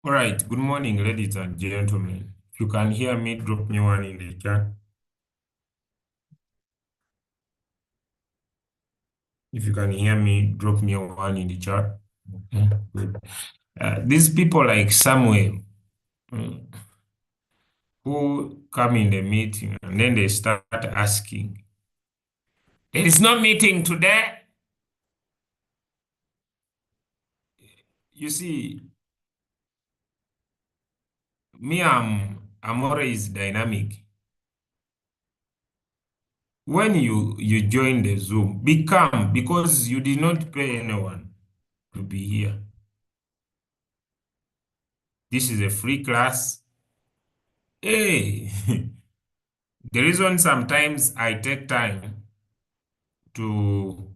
All right, good morning, ladies and gentlemen. If you can hear me, drop me one in the chat. If you can hear me, drop me one in the chat. Okay, good. These people like Samuel, mm, who come in the meeting and then they start asking, there is no meeting today. You see, me, I'm always dynamic. When you join the Zoom, be calm because you did not pay anyone to be here. This is a free class. Hey, the reason sometimes I take time to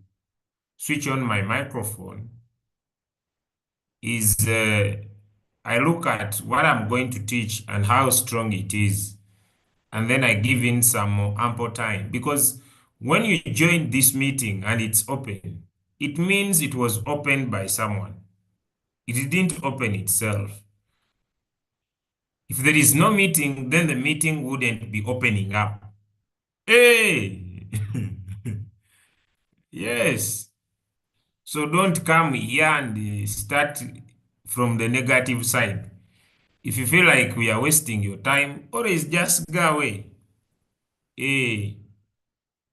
switch on my microphone is I look at what I'm going to teach and how strong it is, and then I give in some more ample time. Because when you join this meeting and it's open, it means it was opened by someone. It didn't open itself. If there is no meeting, then the meeting wouldn't be opening up. Hey! Yes. So don't come here and start from the negative side. If you feel like we are wasting your time, always just go away. Eh,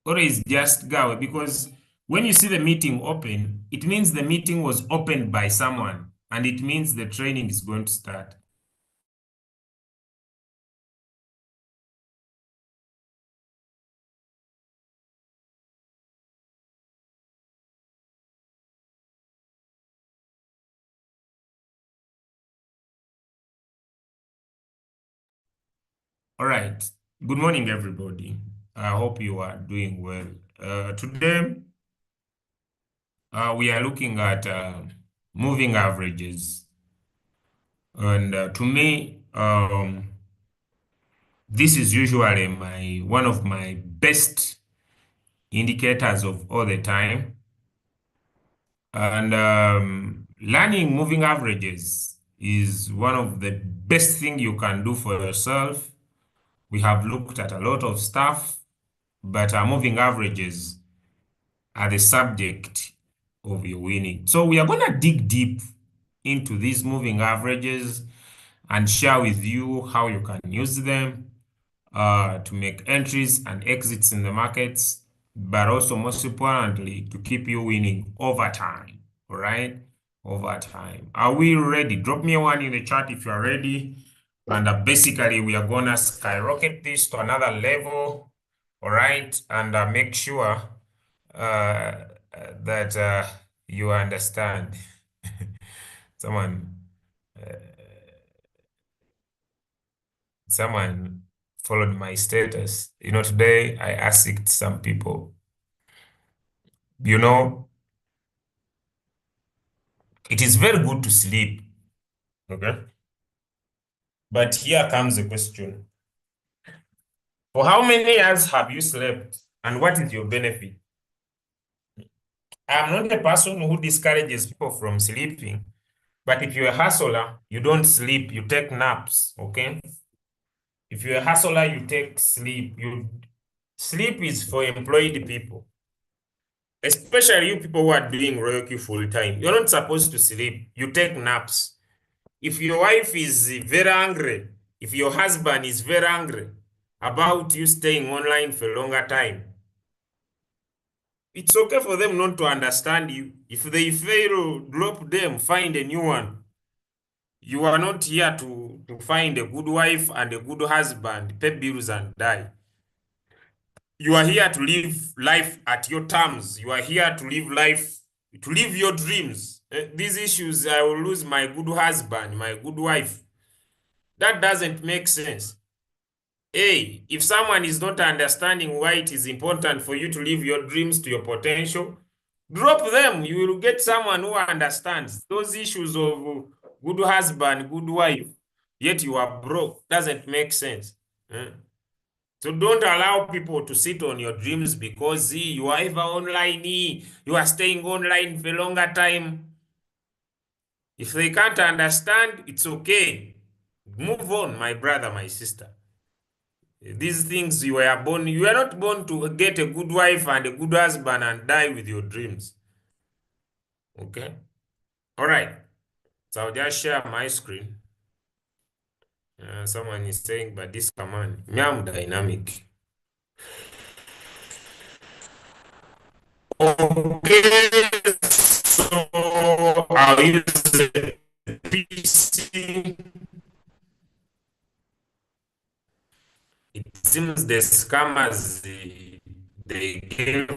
always just go away because when you see the meeting open, it means the meeting was opened by someone and it means the training is going to start. All right. Good morning, everybody. I hope you are doing well. Today, we are looking at moving averages. And to me, this is usually one of my best indicators of all the time. And learning moving averages is one of the best thing you can do for yourself. We have looked at a lot of stuff, but moving averages are the subject of your winning. So we are going to dig deep into these moving averages and share with you how you can use them to make entries and exits in the markets, but also most importantly, to keep you winning over time. All right? Over time. Are we ready? Drop me one in the chat if you are ready. And basically, we are going to skyrocket this to another level. All right? And make sure that you understand. Someone. Someone followed my status. Today I asked some people, you know, it is very good to sleep. Okay. But here comes the question. For how many years have you slept? And what is your benefit? I'm not a person who discourages people from sleeping. But if you're a hustler, you don't sleep, you take naps. Okay. If you're a hustler, you take sleep. Sleep is for employed people. Especially you people who are doing Royalty full time. You're not supposed to sleep. You take naps. If your wife is very angry, if your husband is very angry about you staying online for a longer time, it's okay for them not to understand you. If they fail, drop them, find a new one. You are not here to find a good wife and a good husband, pay bills and die. You are here to live life at your terms. You are here to live life, to live your dreams. These issues, I will lose my good husband, my good wife. That doesn't make sense. Hey, if someone is not understanding why it is important for you to live your dreams to your potential, drop them. You will get someone who understands those issues of good husband, good wife, yet you are broke. Doesn't make sense. So don't allow people to sit on your dreams because you are ever online, you are staying online for a longer time. If they can't understand, it's okay. Move on, my brother, my sister. These things you were not born to get a good wife and a good husband and die with your dreams. Okay? All right. So I'll just share my screen. Someone is saying, but this command, me, I'm dynamic. Okay, so I'll use the PC. It seems the scammers they gave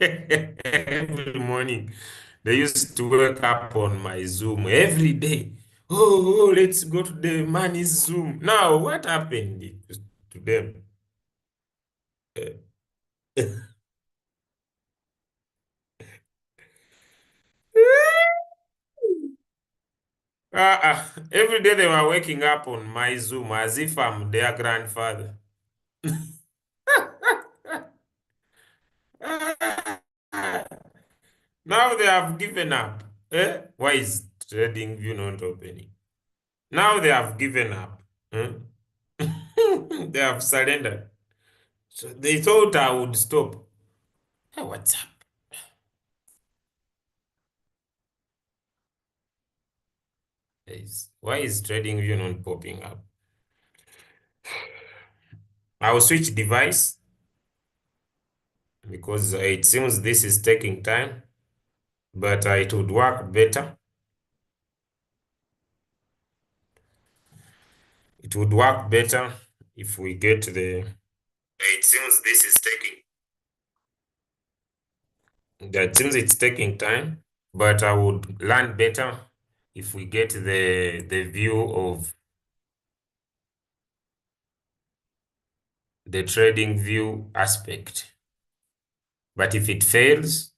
every morning. They used to wake up on my Zoom every day. Oh, let's go to the money's Zoom. Now, what happened to them? Every day they were waking up on my Zoom as if I'm their grandfather. Now they have given up. Eh? Why is trading view not opening? Now they have given up. Hmm? They have surrendered. So they thought I would stop. Hey, what's up? Why is trading view not popping up? I will switch device because it seems this is taking time, but it would work better. It would work better if we get the. It seems this is taking. That seems it's taking time, but I would learn better if we get the view of the trading view aspect. But if it fails,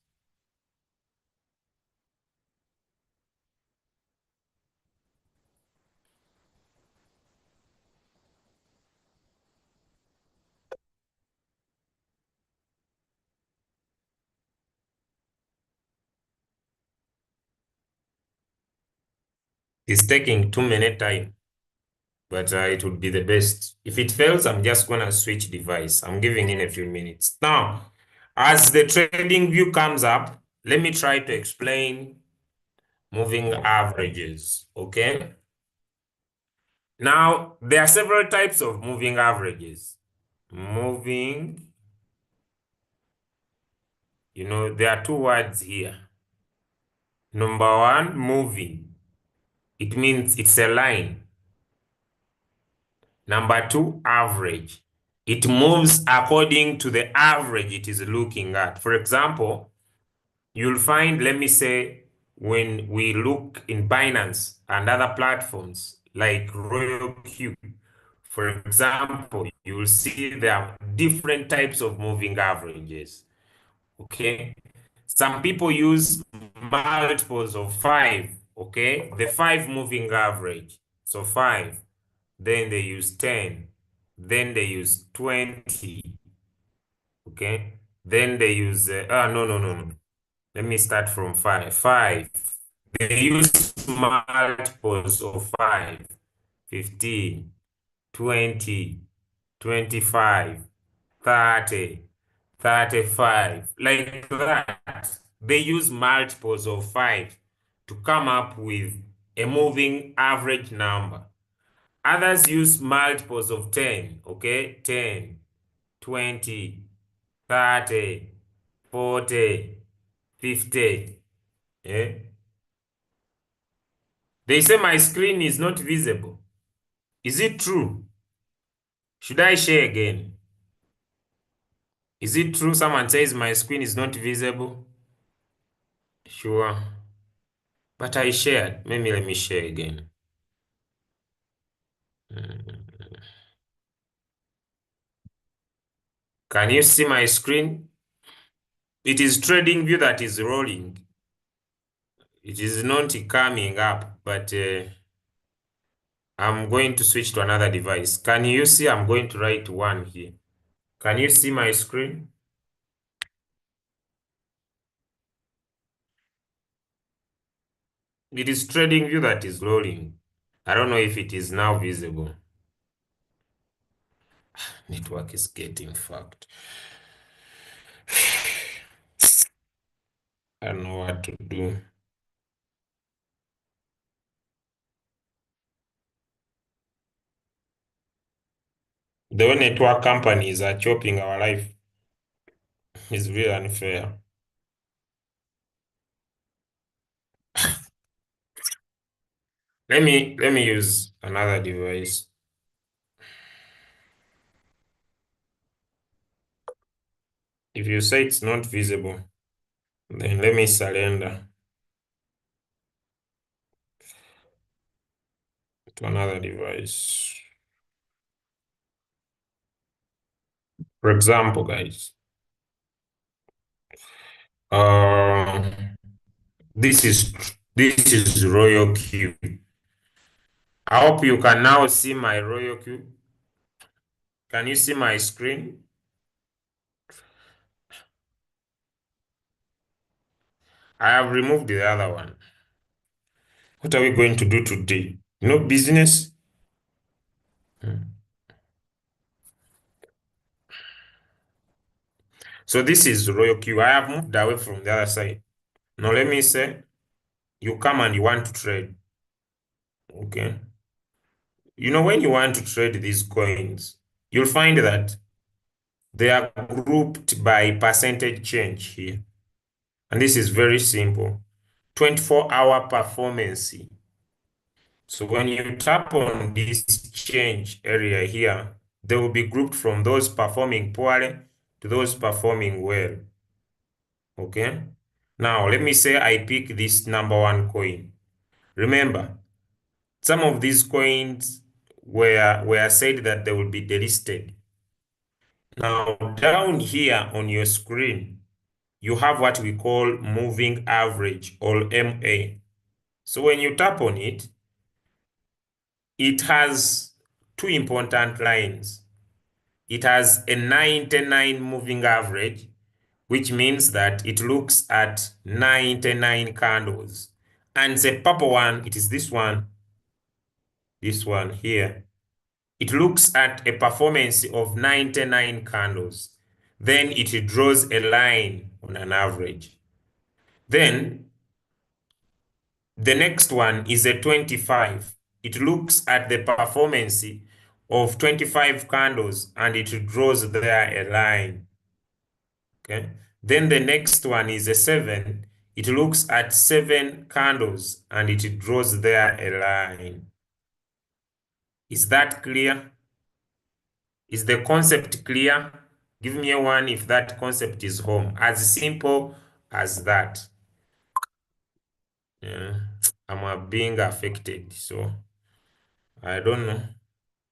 it's taking 2 minute time, but it would be the best. If it fails, I'm just gonna switch device. I'm giving in a few minutes. Now, as the trading view comes up, let me try to explain moving averages, okay? Now, there are several types of moving averages. Moving, there are two words here. Number one, moving. It means it's a line. Number two, average. It moves according to the average it is looking at. For example, you'll find, let me say, when we look in Binance and other platforms like Royal Q, for example, you will see there are different types of moving averages. Okay. Some people use multiples of five. Okay. The five moving average. So five. Then they use 10. Then they use 20. Okay. Then they use, no, no, no, no. Let me start from five. Five. They use multiples of five. 15, 20, 25, 30, 35, like that. They use multiples of five to come up with a moving average number. Others use multiples of 10, okay? 10, 20, 30, 40, 50. Eh? They say my screen is not visible. Is it true? Should I share again? Is it true someone says my screen is not visible? Sure. But I shared. Maybe let me share again. Can you see my screen? It is TradingView that is rolling. It is not coming up, but I'm going to switch to another device. Can you see? I'm going to write one here. Can you see my screen? It is trading view that is rolling. I don't know if it is now visible. Network is getting fucked. I don't know what to do. The way network companies are chopping our life is really unfair. Let me use another device. If you say it's not visible, then let me surrender to another device. For example, guys, uh, this is this is Royal Q. I hope you can now see my Royal Q. Can you see my screen? I have removed the other one. What are we going to do today? No business? Hmm. So this is Royal Q. I have moved away from the other side. Now let me say, you come and you want to trade. Okay. You know, when you want to trade these coins, you'll find that they are grouped by percentage change here. And this is very simple. 24-hour performance. So when you tap on this change area here, they will be grouped from those performing poorly to those performing well. Okay? Now, let me say I pick this number one coin. Remember, some of these coins were said that they will be delisted. Now, down here on your screen, you have what we call moving average or MA. So when you tap on it, it has two important lines. It has a 99 moving average, which means that it looks at 99 candles. And the purple one, it is this one here. It looks at a performance of 99 candles. Then it draws a line on an average. Then the next one is a 25. It looks at the performance of 25 candles and it draws there a line. Okay. Then the next one is a 7. It looks at 7 candles and it draws there a line. Is that clear? Is the concept clear? Give me a one if that concept is home. As simple as that. Yeah. I'm being affected, so I don't know.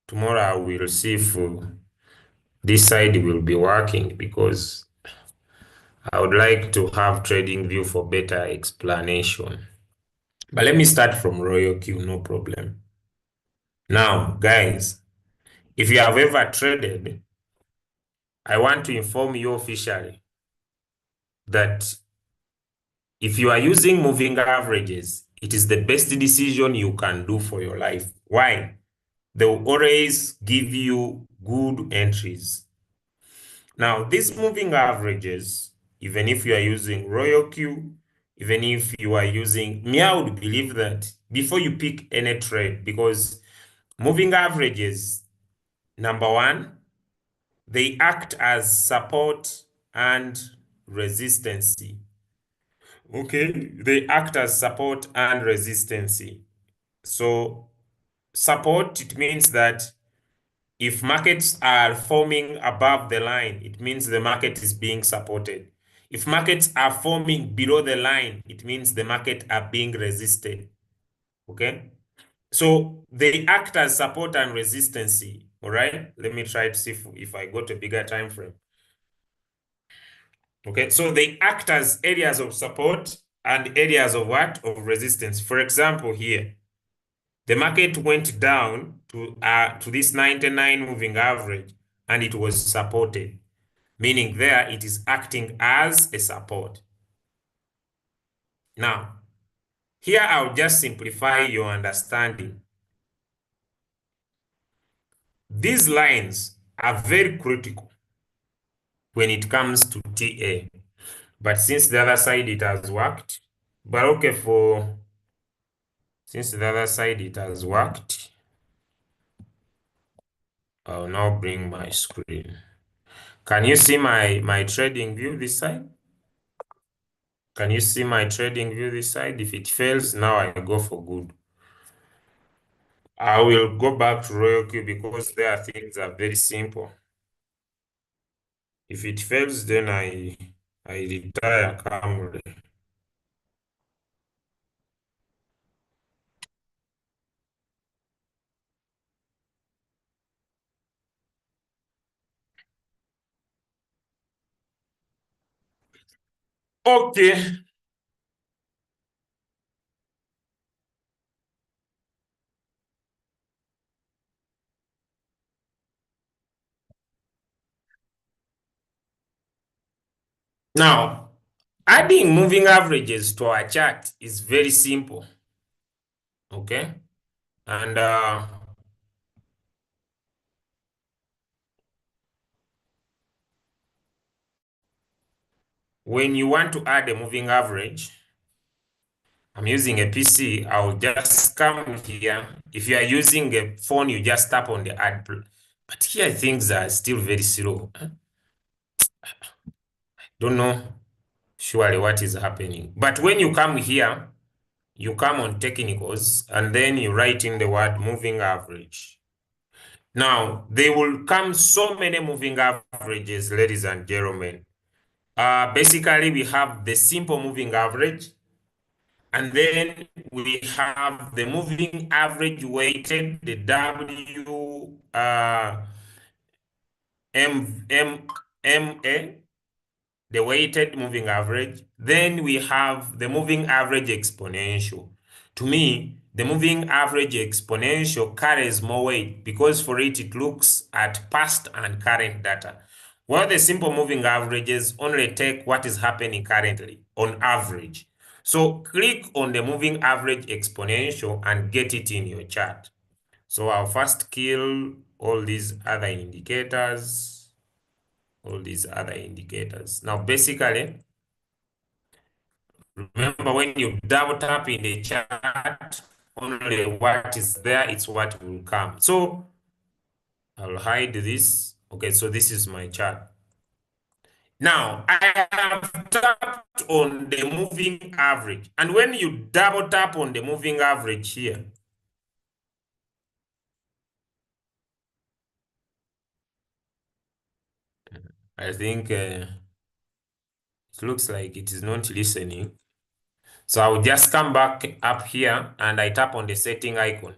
Tomorrow I will see if this side will be working because I would like to have trading view for better explanation. But let me start from Royal Q, no problem. Now, guys, if you have ever traded, I want to inform you officially that if you are using moving averages, it is the best decision you can do for your life. Why? They will always give you good entries. Now, these moving averages, even if you are using Royal Q, even if you are using, me, I would believe that before you pick any trade, because moving averages, number one, they act as support and resistance. Okay, they act as support and resistance. So, support, it means that if markets are forming above the line, it means the market is being supported. If markets are forming below the line, it means the market are being resisted. Okay? So they act as support and resistance. All right? Let me try to see if I got a bigger time frame. Okay, so they act as areas of support and areas of what? Of resistance. For example, here, the market went down to this 99 moving average and it was supported, meaning there it is acting as a support. Now, Here, I'll just simplify your understanding. These lines are very critical when it comes to TA. But since the other side it has worked, but okay, since the other side it has worked, I'll now bring my screen. Can you see my trading view this side? Can you see my trading view this side? If it fails, now I go for good. I will go back to Royal Q because there things are very simple. If it fails, then I retire calmly. Okay. Now, adding moving averages to our chart is very simple. Okay. And when you want to add a moving average, I'm using a PC, I'll just come here. If you are using a phone, you just tap on the add. But here things are still very slow. Don't know surely what is happening. But when you come here, you come on technicals and then you write in the word moving average. Now, there will come so many moving averages, ladies and gentlemen. Basically, we have the simple moving average, and then we have the moving average weighted, the WMA, the weighted moving average. Then we have the moving average exponential. To me, the moving average exponential carries more weight because for it looks at past and current data. While the simple moving averages only take what is happening currently on average. So click on the moving average exponential and get it in your chart. So I'll first kill all these other indicators. Now, basically, remember when you double tap in the chart, only what is there, it's what will come. So I'll hide this. Okay, so this is my chart. Now, I have tapped on the moving average. And when you double tap on the moving average here, I think it looks like it is not listening. So I will just come back up here and I tap on the setting icon.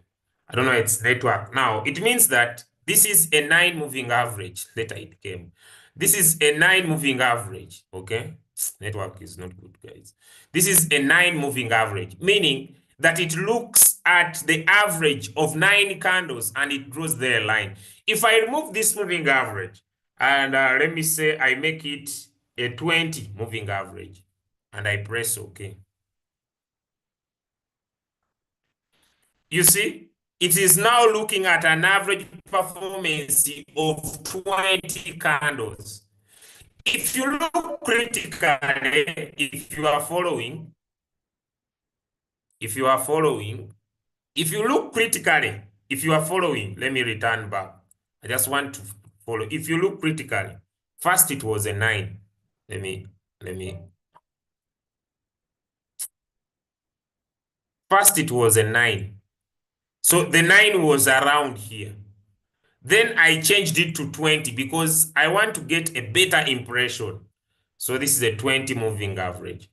I don't know, it's network. Now, it means that this is a 9 moving average. Later it came. This is a 9 moving average, okay? Network is not good, guys. This is a 9 moving average, meaning that it looks at the average of 9 candles and it draws their line. If I remove this moving average and let me say I make it a 20 moving average and I press OK. You see, it is now looking at an average performance of 20 candles. If you look critically, if you are following, if you look critically, if you are following, let me return back. I just want to follow. If you look critically, first it was a 9. Let me. First it was a 9. So the 9 was around here. Then I changed it to 20 because I want to get a better impression. So this is a 20 moving average.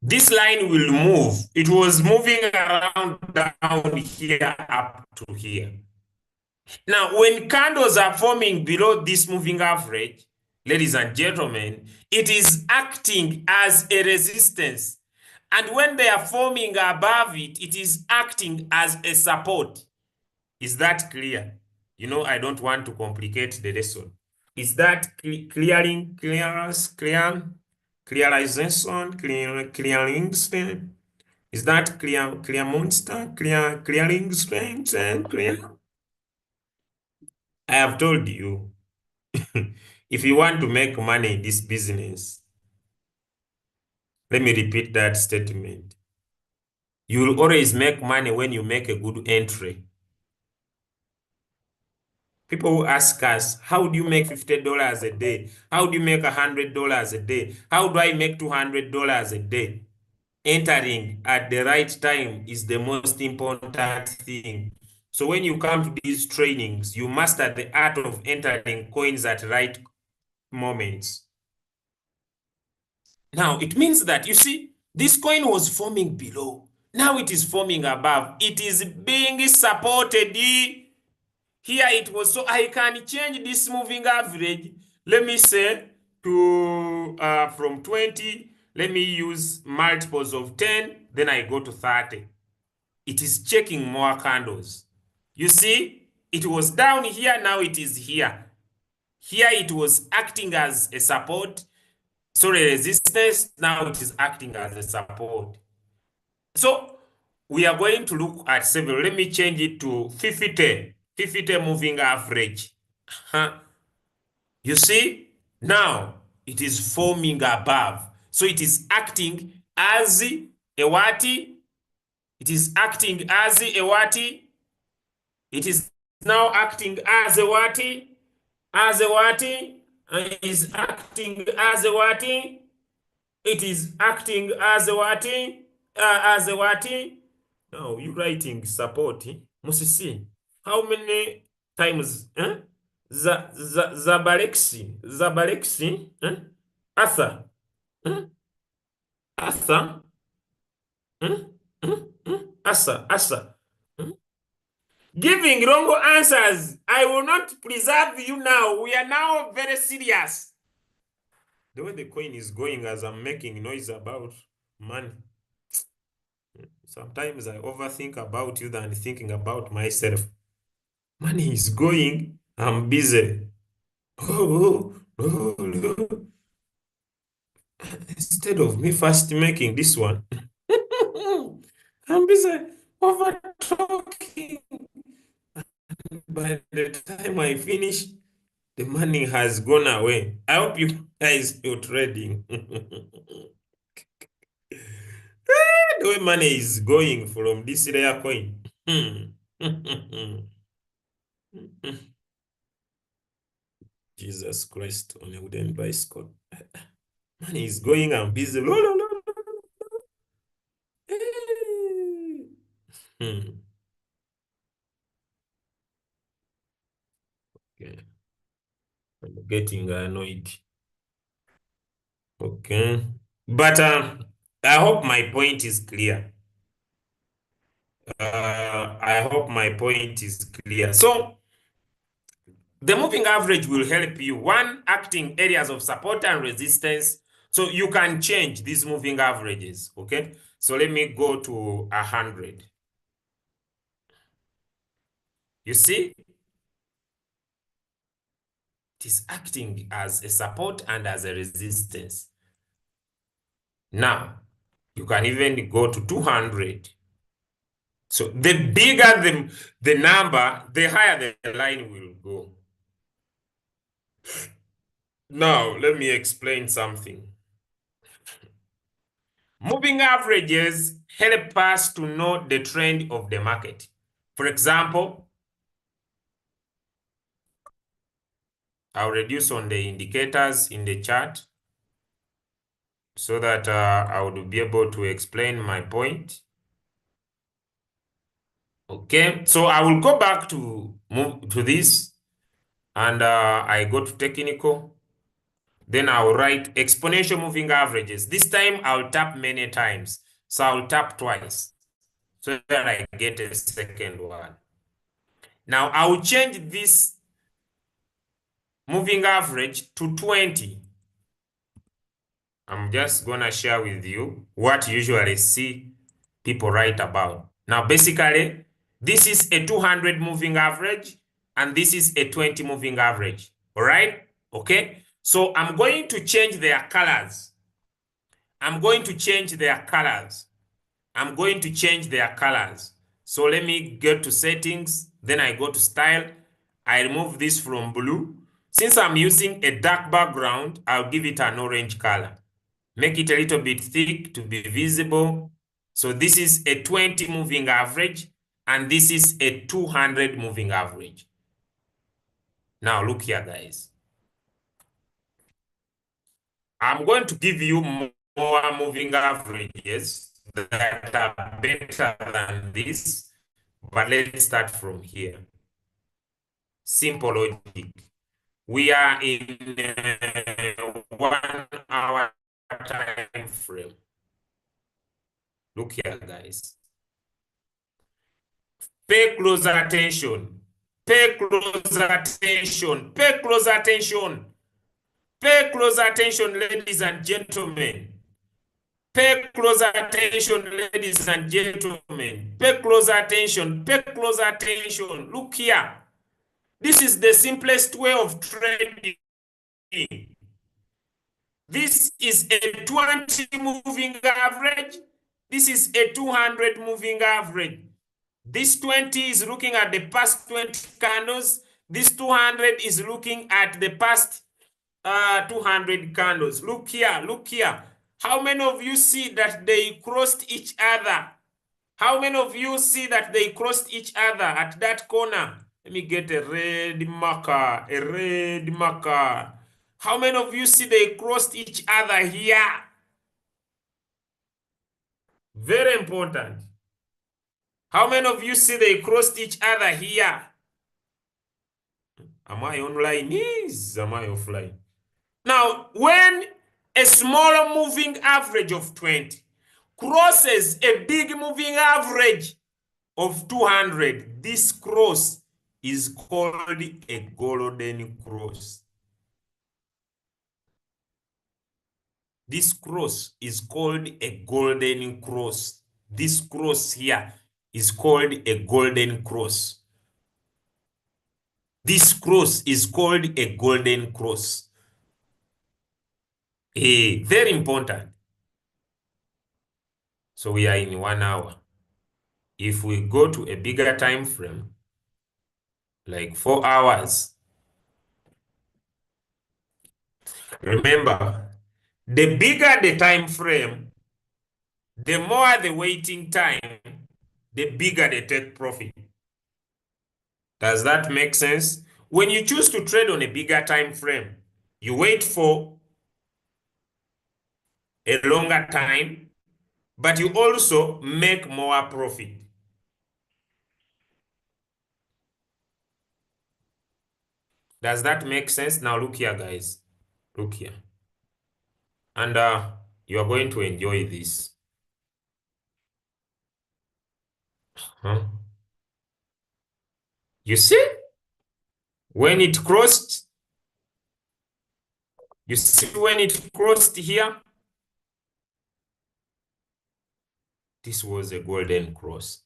This line will move. It was moving around down here up to here. Now, when candles are forming below this moving average, ladies and gentlemen, it is acting as a resistance. And when they are forming above it, it is acting as a support. Is that clear? You know, I don't want to complicate the lesson. Is that clear? Clearization, clearing strength. Is that clear monster? Clearing strength and clear? I have told you, if you want to make money in this business, let me repeat that statement. You will always make money when you make a good entry. People who ask us, how do you make $50 a day? How do you make $100 a day? How do I make $200 a day? Entering at the right time is the most important thing. So when you come to these trainings, you master the art of entering coins at right moments. Now, it means that, you see, this coin was forming below. Now it is forming above. It is being supported. Here it was. So I can change this moving average, let me say, to from 20. Let me use multiples of 10. Then I go to 30. It is checking more candles. You see, it was down here. Now it is here. Here it was acting as a support. Sorry, resistance. Now it is acting as a support. So we are going to look at several. Let me change it to 50 moving average. You see, now it is forming above. So it is acting as a what? It is acting as a what? It is now acting as a what? As a what? It is acting as a what? It is acting as a what? As a what? Now you writing support. Musisi. How many times? Zabalexi. Arthur. Arthur. Asa. Giving wrong answers. I will not preserve you now. We are now very serious. The way the coin is going as I'm making noise about money. Sometimes I overthink about you than thinking about myself. Money is going. I'm busy. Oh. Instead of me first making this one, I'm busy over talking. By the time I finish, the money has gone away. I hope you guys are trading. The way money is going from this rare coin. Jesus Christ on a wooden bicycle. Money is going, I'm busy. Okay. I'm getting annoyed. Okay. But I hope my point is clear. I hope my point is clear. So the moving average will help you, one, acting areas of support and resistance. So you can change these moving averages, okay? So let me go to 100. You see, it is acting as a support and as a resistance. Now, you can even go to 200. So the bigger the number, the higher the line will go. Now, let me explain something. Moving averages help us to know the trend of the market. For example, I'll reduce on the indicators in the chart so that I would be able to explain my point. Okay, so I will go back to move to this, and I go to technical. Then I'll write exponential moving averages. This time I'll tap many times. So I'll tap twice so that I get a second one. Now I'll change this moving average to 20. I'm just gonna share with you what you usually see people write about. Now, basically, this is a 200 moving average, and this is a 20 moving average. All right? Okay? So I'm going to change their colors. I'm going to change their colors. I'm going to change their colors. So let me get to settings. Then I go to style. I remove this from blue. Since I'm using a dark background, I'll give it an orange color. Make it a little bit thick to be visible. So this is a 20 moving average, and this is a 200 moving average. Now look here, guys. I'm going to give you more moving averages that are better than this, but let's start from here. Simple logic. We are in a 1 hour time frame. Look here, guys. Pay close attention. Pay close attention. Pay close attention. Pay close attention, ladies and gentlemen. Pay close attention, ladies and gentlemen. Pay close attention. Pay close attention. Look here. This is the simplest way of trading. This is a 20 moving average. This is a 200 moving average. This 20 is looking at the past 20 candles. This 200 is looking at the past 200 candles. Look here, look here. How many of you see that they crossed each other? How many of you see that they crossed each other at that corner? Let me get a red marker, a red marker. How many of you see they crossed each other here? Very important. How many of you see they crossed each other here? Am I online? Yes. Am I offline? Now, when a smaller moving average of 20 crosses a big moving average of 200, this cross is called a golden cross. This cross is called a golden cross. This cross here is called a golden cross. This cross is called a golden cross. Very important. So we are in 1 hour. If we go to a bigger time frame, like 4 hours, remember, the bigger the time frame, the more the waiting time, the bigger the take profit. Does that make sense? When you choose to trade on a bigger time frame, you wait for a longer time, but you also make more profit. Does that make sense? Now look here, guys. Look here. And you are going to enjoy this. Huh? You see? When it crossed, you see when it crossed here? This was a golden cross.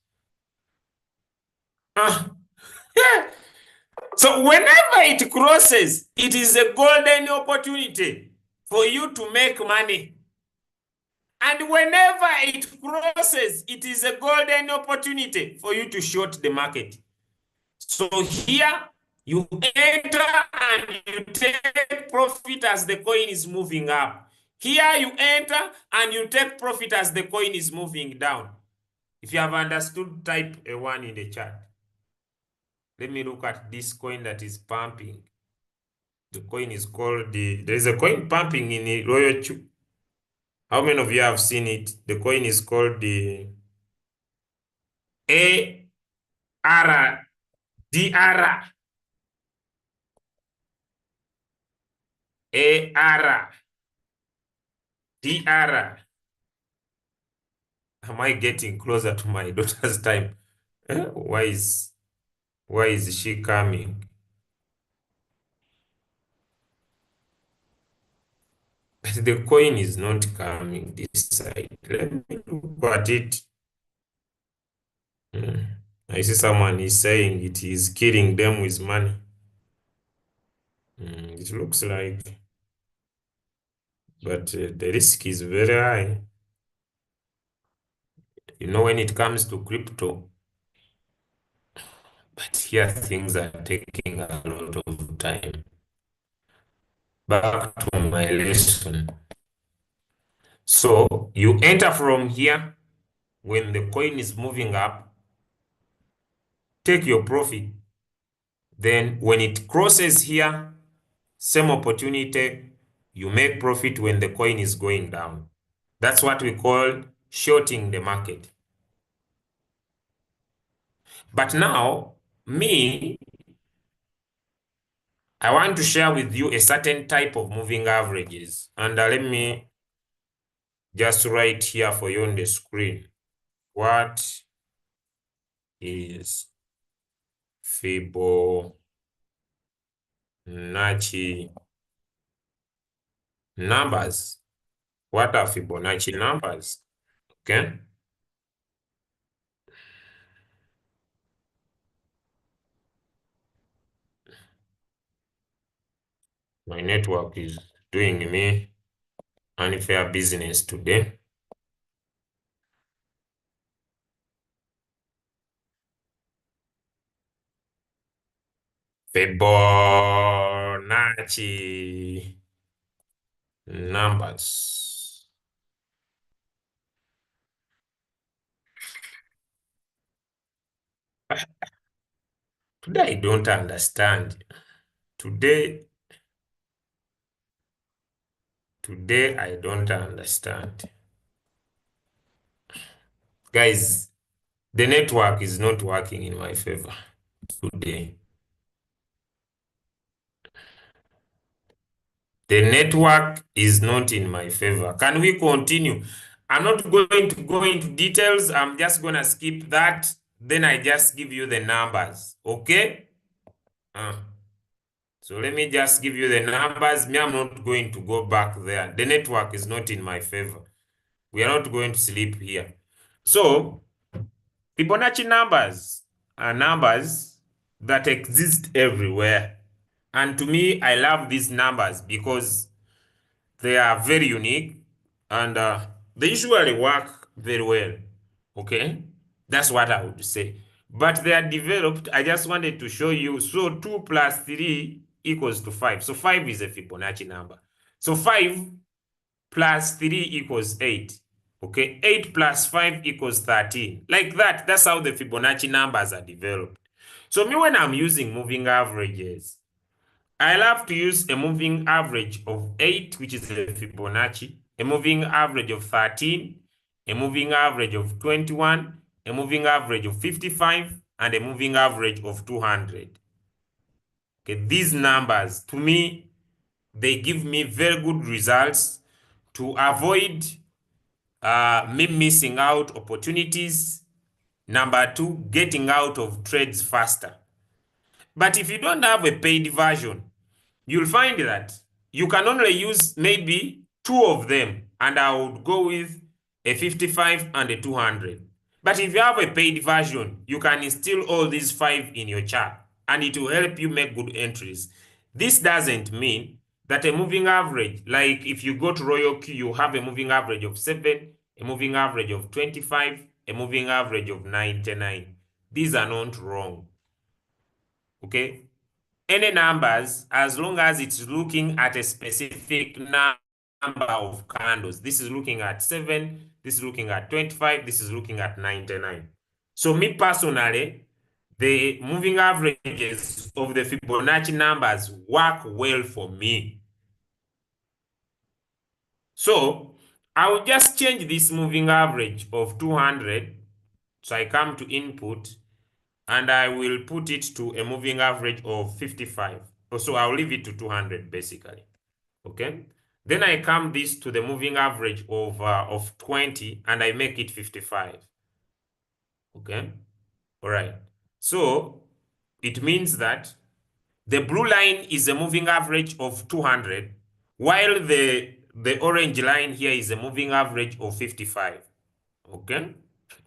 So whenever it crosses, it is a golden opportunity for you to make money. And whenever it crosses, it is a golden opportunity for you to short the market. So here, you enter and you take profit as the coin is moving up. Here you enter and you take profit as the coin is moving down. If you have understood, type a 1 in the chat. Let me look at this coin that is pumping. The coin is called there is a coin pumping in the Royal Chu. How many of you have seen it? The coin is called the ARDR. ARDR. Am I getting closer to my daughter's time? Why is she coming? The coin is not coming this side. Let me look at it. I see someone is saying it is killing them with money. It looks like but the risk is very high. When it comes to crypto, but here things are taking a lot of time. Back to my lesson. So you enter from here when the coin is moving up, take your profit. Then when it crosses here, same opportunity, you make profit when the coin is going down. That's what we call shorting the market. But now, I want to share with you a certain type of moving averages. And let me just write here for you on the screen. What is Fibonacci numbers? What are Fibonacci numbers? Okay. My network is doing me unfair business today. Fibonacci numbers. Today I don't understand. Today I don't understand. Guys, the network is not working in my favor today. The network is not in my favor. Can we continue? I'm not going to go into details. I'm just going to skip that. Then I just give you the numbers. Okay? So let me just give you the numbers. I'm not going to go back there. The network is not in my favor. We are not going to sleep here. So, Fibonacci numbers are numbers that exist everywhere. And to me, I love these numbers because they are very unique and they usually work very well. Okay? That's what I would say. But they are developed. I just wanted to show you. So 2 plus 3 equals to 5. So 5 is a Fibonacci number. So 5 plus 3 equals 8. Okay? 8 plus 5 equals 13. Like that. That's how the Fibonacci numbers are developed. So me, when I'm using moving averages, I love to use a moving average of 8, which is a Fibonacci, a moving average of 13, a moving average of 21, a moving average of 55, and a moving average of 200. Okay, these numbers, to me, they give me very good results to avoid me missing out opportunities. Number 2, getting out of trades faster. But if you don't have a paid version, you'll find that you can only use maybe 2 of them, and I would go with a 55 and a 200. But if you have a paid version, you can instill all these 5 in your chart, and it will help you make good entries. This doesn't mean that a moving average, like if you go to Royal Q, you have a moving average of 7, a moving average of 25, a moving average of 99. These are not wrong. Okay? Any numbers, as long as it's looking at a specific number of candles. This is looking at 7, this is looking at 25, this is looking at 99. So me personally, the moving averages of the Fibonacci numbers work well for me. So I will just change this moving average of 200. So I come to input, and I will put it to a moving average of 55. So I'll leave it to 200 basically. Okay. Then I come this to the moving average of 20, and I make it 55. Okay. All right. So it means that the blue line is a moving average of 200, while the orange line here is a moving average of 55. Okay.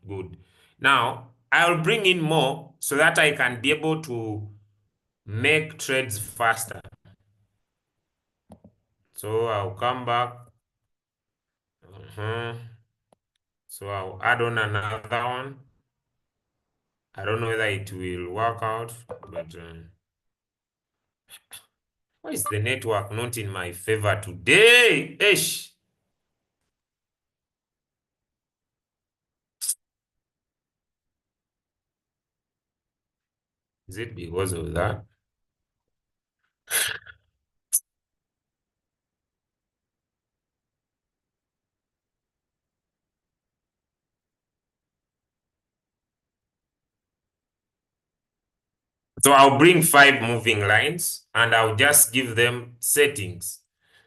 Good. Now I'll bring in more so that I can be able to make trades faster. So I'll come back So I'll add on another one. I don't know whether it will work out, but why is the network not in my favor today? Ish. Is it because of that? So I'll bring 5 moving lines and I'll just give them settings.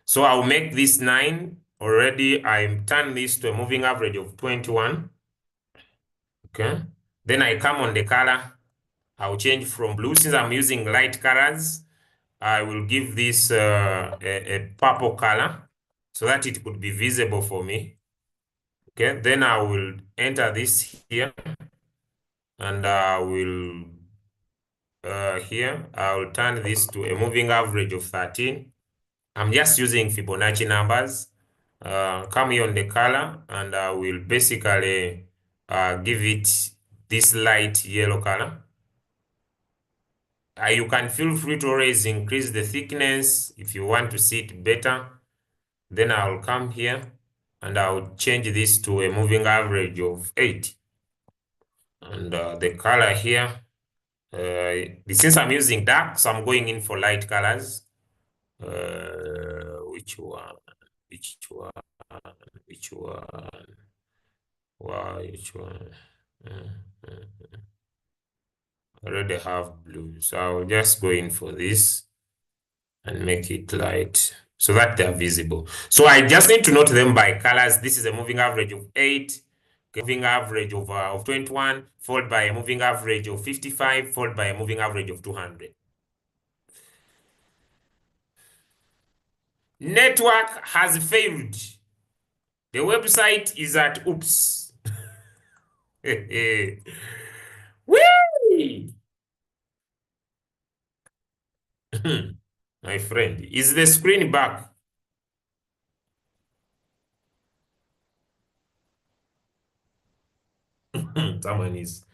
So I'll make this 9 already. I turn this to a moving average of 21. Okay. Then I come on the color. I'll change from blue. Since I'm using light colors, I will give this a purple color so that it could be visible for me. Okay. Then I will enter this here and I will here, I'll turn this to a moving average of 13. I'm just using Fibonacci numbers. Come here on the color, and I will basically give it this light yellow color. You can feel free to always increase the thickness if you want to see it better. Then I'll come here, and I'll change this to a moving average of 8. And the color here, since I'm using dark, so I'm going in for light colors. Which one? Which one? Which one? Why? Which one? I already have blue, so I'll just go in for this and make it light so that they're visible. So I just need to note them by colors. This is a moving average of 8, moving average of 21, followed by a moving average of 55, followed by a moving average of 200. Network has failed. The website is at oops. Whee! My friend, is the screen back? Someone is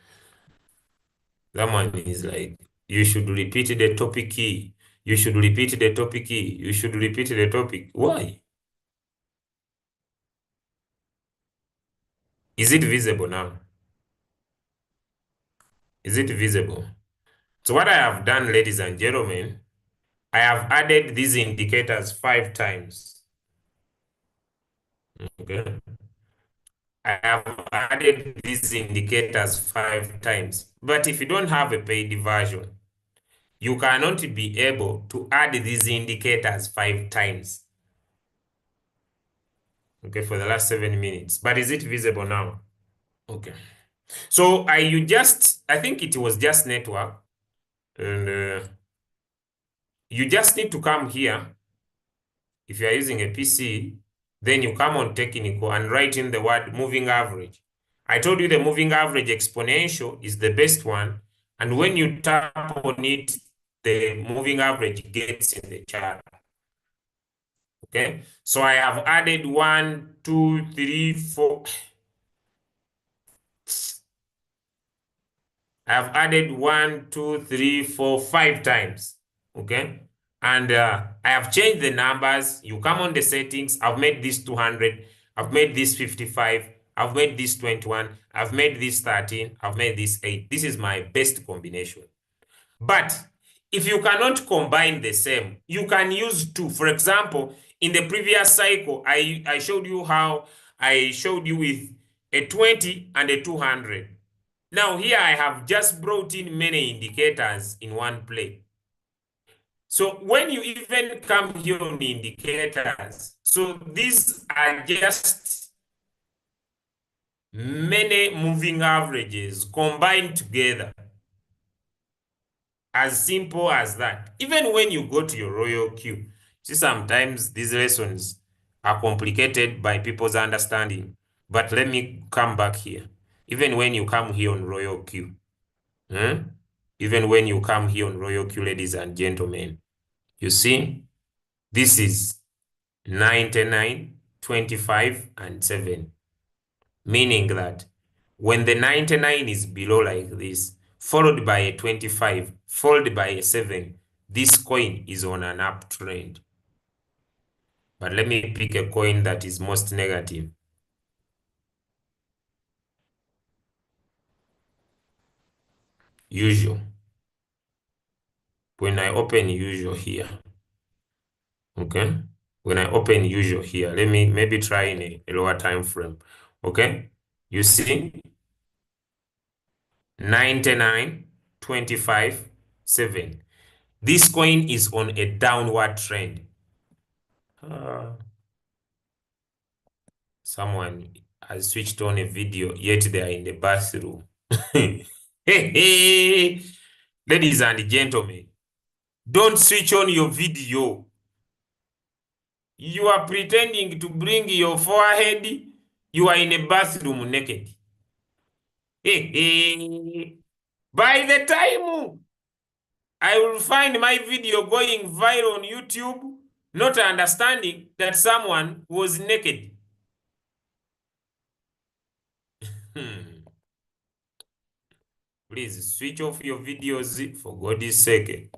like, you should repeat the topic key. You should repeat the topic key. You should repeat the topic. Why? Is it visible now? Is it visible? So what I have done, ladies and gentlemen, I have added these indicators 5 times. Okay. I have added these indicators 5 times. But if you don't have a paid version, you cannot be able to add these indicators 5 times. Okay, for the last 7 minutes. But is it visible now? Okay. So I think it was just network. And you just need to come here. If you are using a PC, then you come on technical and write in the word moving average. I told you the moving average exponential is the best one. And when you tap on it, the moving average gets in the chart. Okay, so I have added 1, 2, 3, 4. I have added 1, 2, 3, 4, 5 times. Okay, and I have changed the numbers. You come on the settings. I've made this 200. I've made this 55. I've made this 21. I've made this 13. I've made this 8. This is my best combination. But if you cannot combine the same, you can use 2. For example, in the previous cycle, I showed you how I showed you with a 20 and a 200. Now here I have just brought in many indicators in one play. So when you even come here on the indicators, so these are just many moving averages combined together. As simple as that. Even when you go to your royal queue, see sometimes these lessons are complicated by people's understanding. But let me come back here. Even when you come here on royal queue, even when you come here on royal queue, ladies and gentlemen, you see, this is 99, 25, and 7. Meaning that when the 99 is below like this, followed by a 25, followed by a 7, this coin is on an uptrend. But let me pick a coin that is most negative. Usual. When I open usual here, okay? When I open usual here, let me maybe try in a lower time frame, okay? You see 99, 25, 7. This coin is on a downward trend. Someone has switched on a video, yet they are in the bathroom. Hey, hey, ladies and gentlemen, don't switch on your video. You are pretending to bring your forehead. You are in a bathroom naked. Hey, hey. By the time I will find my video going viral on YouTube, not understanding that someone was naked. Please switch off your videos for God's sake.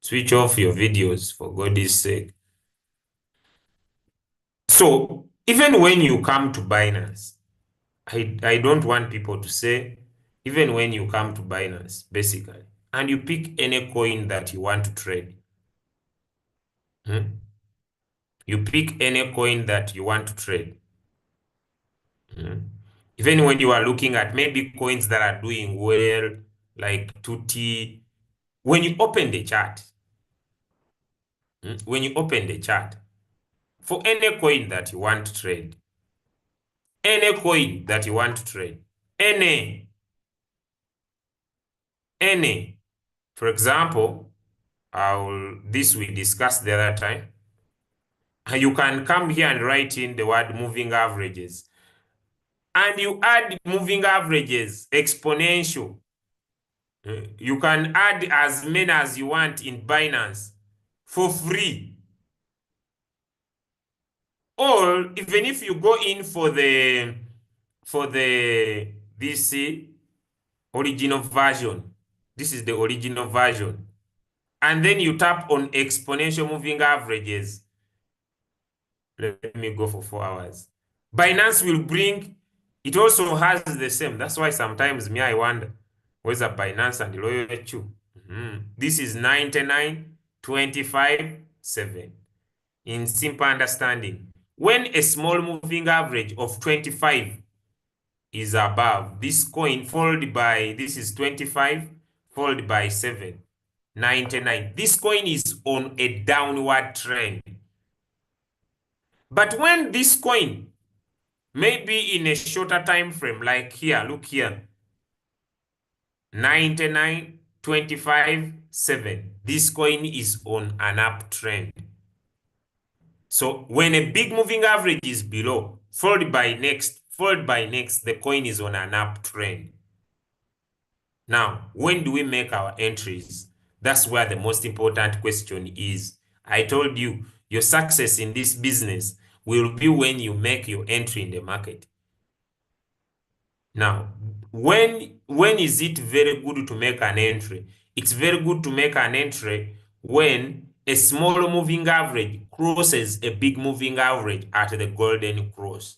Switch off your videos for God's sake. So, even when you come to Binance, I don't want people to say, even when you come to Binance, basically, and you pick any coin that you want to trade, you pick any coin that you want to trade, even when you are looking at maybe coins that are doing well, like Tutti, when you open the chart, when you open the chart, for any coin that you want to trade, any coin that you want to trade, any, for example, this we discussed the other time. You can come here and write in the word moving averages. And you add moving averages, exponential. You can add as many as you want in Binance for free. Or even if you go in for this original version, this is the original version, and then you tap on exponential moving averages. Let me go for 4 hours. Binance will bring, it also has the same. That's why sometimes I wonder, where's a Binance and Loyal Chu? This is 99, 25, 7. In simple understanding, when a small moving average of 25 is above, this coin followed by, this is 25, followed by 7, 99. This coin is on a downward trend. But when this coin may be in a shorter time frame, like here, look here, 99, 25, 7. This coin is on an uptrend. So when a big moving average is below, followed by next, the coin is on an uptrend. Now, when do we make our entries? That's where the most important question is. I told you, your success in this business will be when you make your entry in the market. Now, when is it very good to make an entry? It's very good to make an entry when a small moving average crosses a big moving average at the golden cross.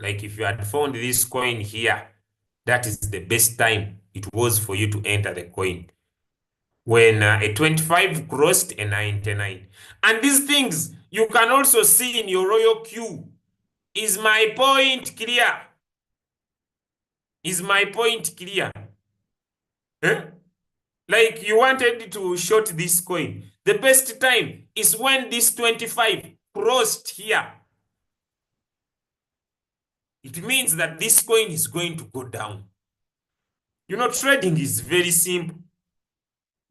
Like if you had found this coin here, that is the best time it was for you to enter the coin. When a 25 crossed a 99. And these things you can also see in your royal queue. Is my point clear? Is my point clear? Eh? Like you wanted to short this coin. The best time is when this 25 crossed here. It means that this coin is going to go down. You know, trading is very simple.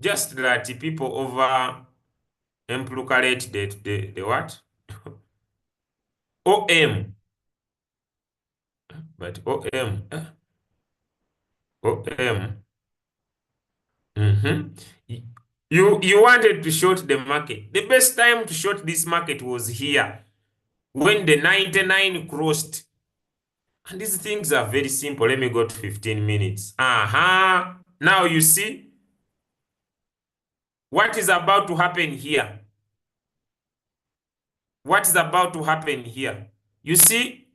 Just that people over implicate the what? OM. But OM. OM. You wanted to short the market. The best time to short this market was here when the 99 crossed. And these things are very simple. Let me go to 15 minutes. Now you see what is about to happen here. What is about to happen here? You see,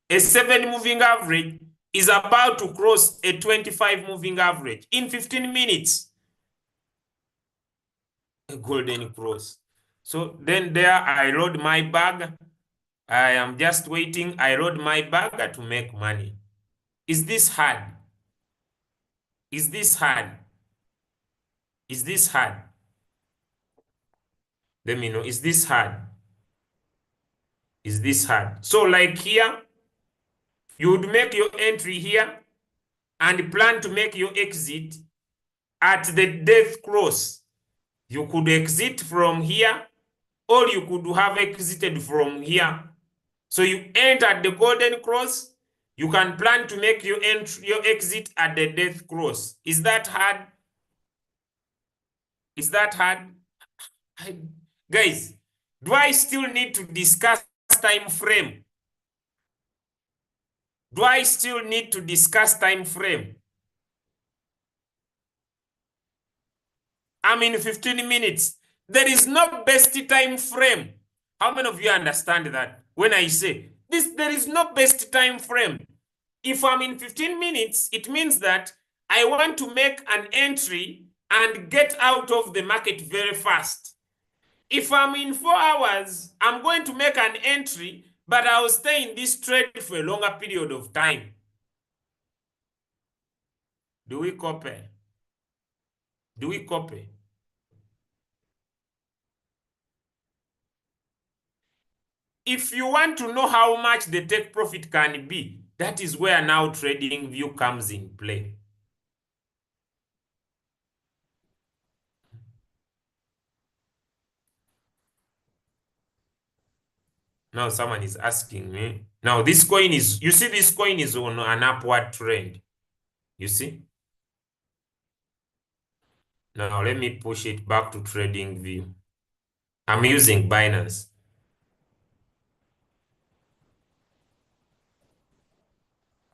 a 7 moving average is about to cross a 25 moving average in 15 minutes. A golden cross. So then there I load my bag. I am just waiting. I load my bag to make money. Is this hard? Is this hard? Is this hard? Let me know. Is this hard? Is this hard? So like here, you would make your entry here and plan to make your exit at the death cross. You could exit from here, or you could have exited from here. So you enter the golden cross. You can plan to make your entry, your exit at the death cross. Is that hard? Is that hard? Guys, do I still need to discuss time frame? Do I still need to discuss time frame? I'm in 15 minutes. There is no best time frame. How many of you understand that? When I say this, there is no best time frame. If I'm in 15 minutes, it means that I want to make an entry and get out of the market very fast. If I'm in 4 hours, I'm going to make an entry, but I'll stay in this trade for a longer period of time. Do we copy? Do we copy? If you want to know how much the take profit can be, that is where now trading view comes in play. Now someone is asking me. Now this coin is, you see this coin is on an upward trend. You see? Now let me push it back to trading view. I'm using Binance.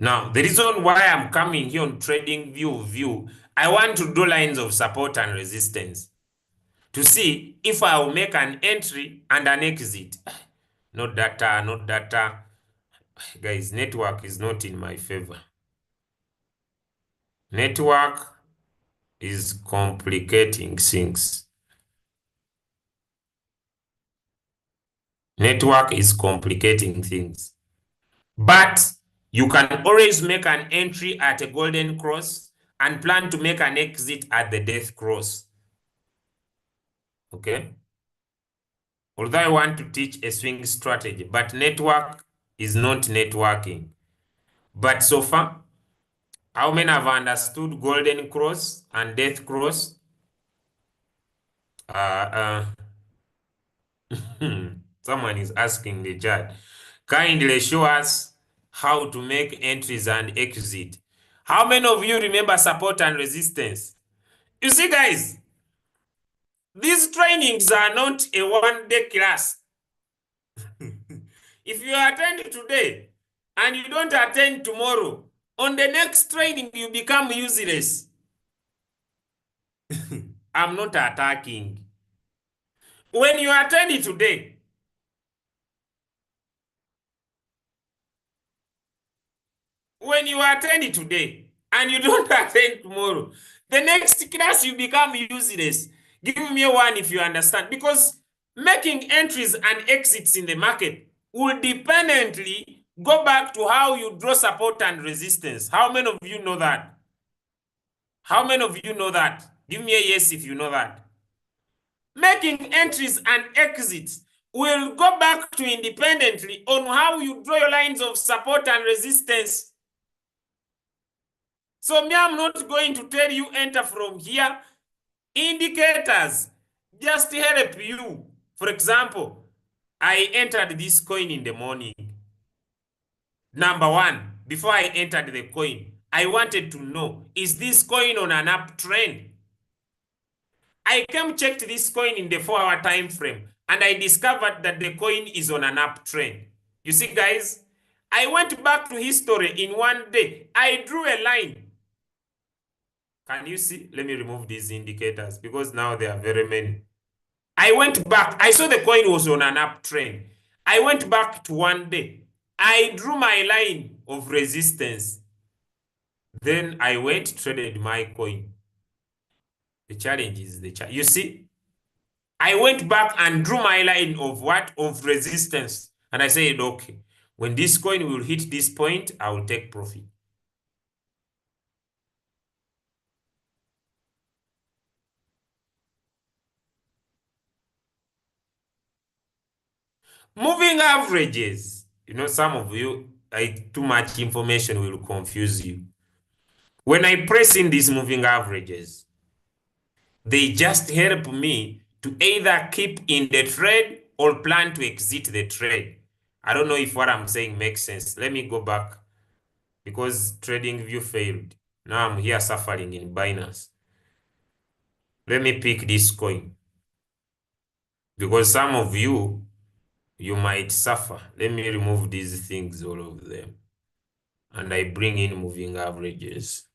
Now, the reason why I'm coming here on trading view, I want to draw lines of support and resistance to see if I will make an entry and an exit. Not data, not data. Guys, network is not in my favor. Network is complicating things. Network is complicating things. But you can always make an entry at a golden cross and plan to make an exit at the death cross. Okay? Although I want to teach a swing strategy, but network is not networking. But so far, how many have understood golden cross and death cross? Someone is asking the chat. Kindly show us how to make entries and exit. How many of you remember support and resistance? You see, guys, these trainings are not a one-day class. If you attend today and you don't attend tomorrow, on the next training, you become useless. I'm not attacking. When you attend today, and you don't attend tomorrow, the next class you become useless. Give me one if you understand. Because making entries and exits in the market will dependently go back to how you draw support and resistance. How many of you know that? How many of you know that? Give me a yes if you know that. Making entries and exits will go back to independently on how you draw your lines of support and resistance. So me, I'm not going to tell you enter from here. Indicators just help you. For example, I entered this coin in the morning. Number one, before I entered the coin, I wanted to know, is this coin on an uptrend? I came checked this coin in the 4-hour time frame, and I discovered that the coin is on an uptrend. You see, guys, I went back to history in one day. I drew a line. Can you see? Let me remove these indicators because now there are very many. I went back. I saw the coin was on an uptrend. I went back to one day. I drew my line of resistance. Then I went traded my coin. The challenge is the challenge. You see, I went back and drew my line of what? Of resistance. And I said, okay, when this coin will hit this point, I will take profit. Moving averages. You know, some of you, too much information will confuse you. When I press in these moving averages, they just help me to either keep in the trade or plan to exit the trade. I don't know if what I'm saying makes sense. Let me go back because trading view failed. Now I'm here suffering in Binance. Let me pick this coin because some of you might suffer. Let me remove these things, all of them. And I bring in moving averages.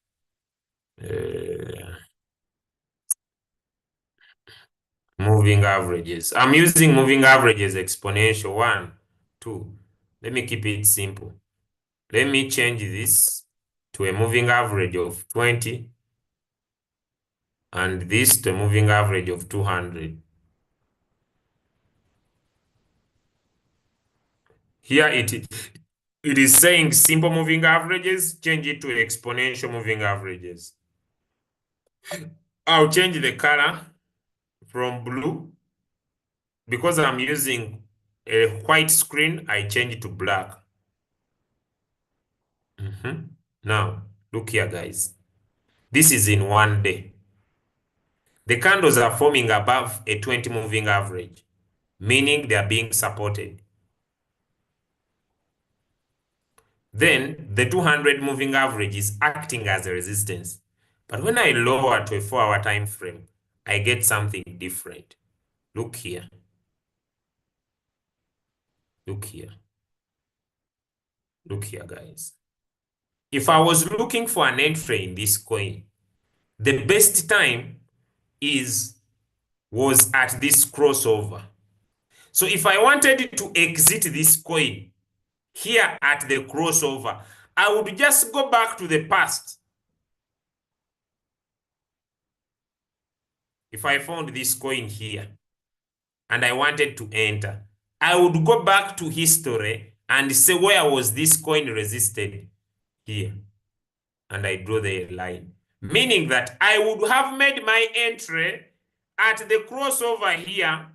Moving averages. I'm using moving averages exponential 1, 2. Let me keep it simple. Let me change this to a moving average of 20 and this to a moving average of 200. Here it is saying simple moving averages, change it to exponential moving averages. I'll change the color from blue. Because I'm using a white screen, I change it to black. Now, look here, guys. This is in one day. The candles are forming above a 20 moving average, meaning they are being supported. Then the 200 moving average is acting as a resistance. But when I lower to a 4-hour time frame, I get something different. Look here. Look here. Look here, guys. If I was looking for an entry in this coin, the best time was at this crossover. So if I wanted to exit this coin here at the crossover, I would just go back to the past. If I found this coin here and I wanted to enter, I would go back to history and say where was this coin resisted here. And I draw the line, meaning that I would have made my entry at the crossover here.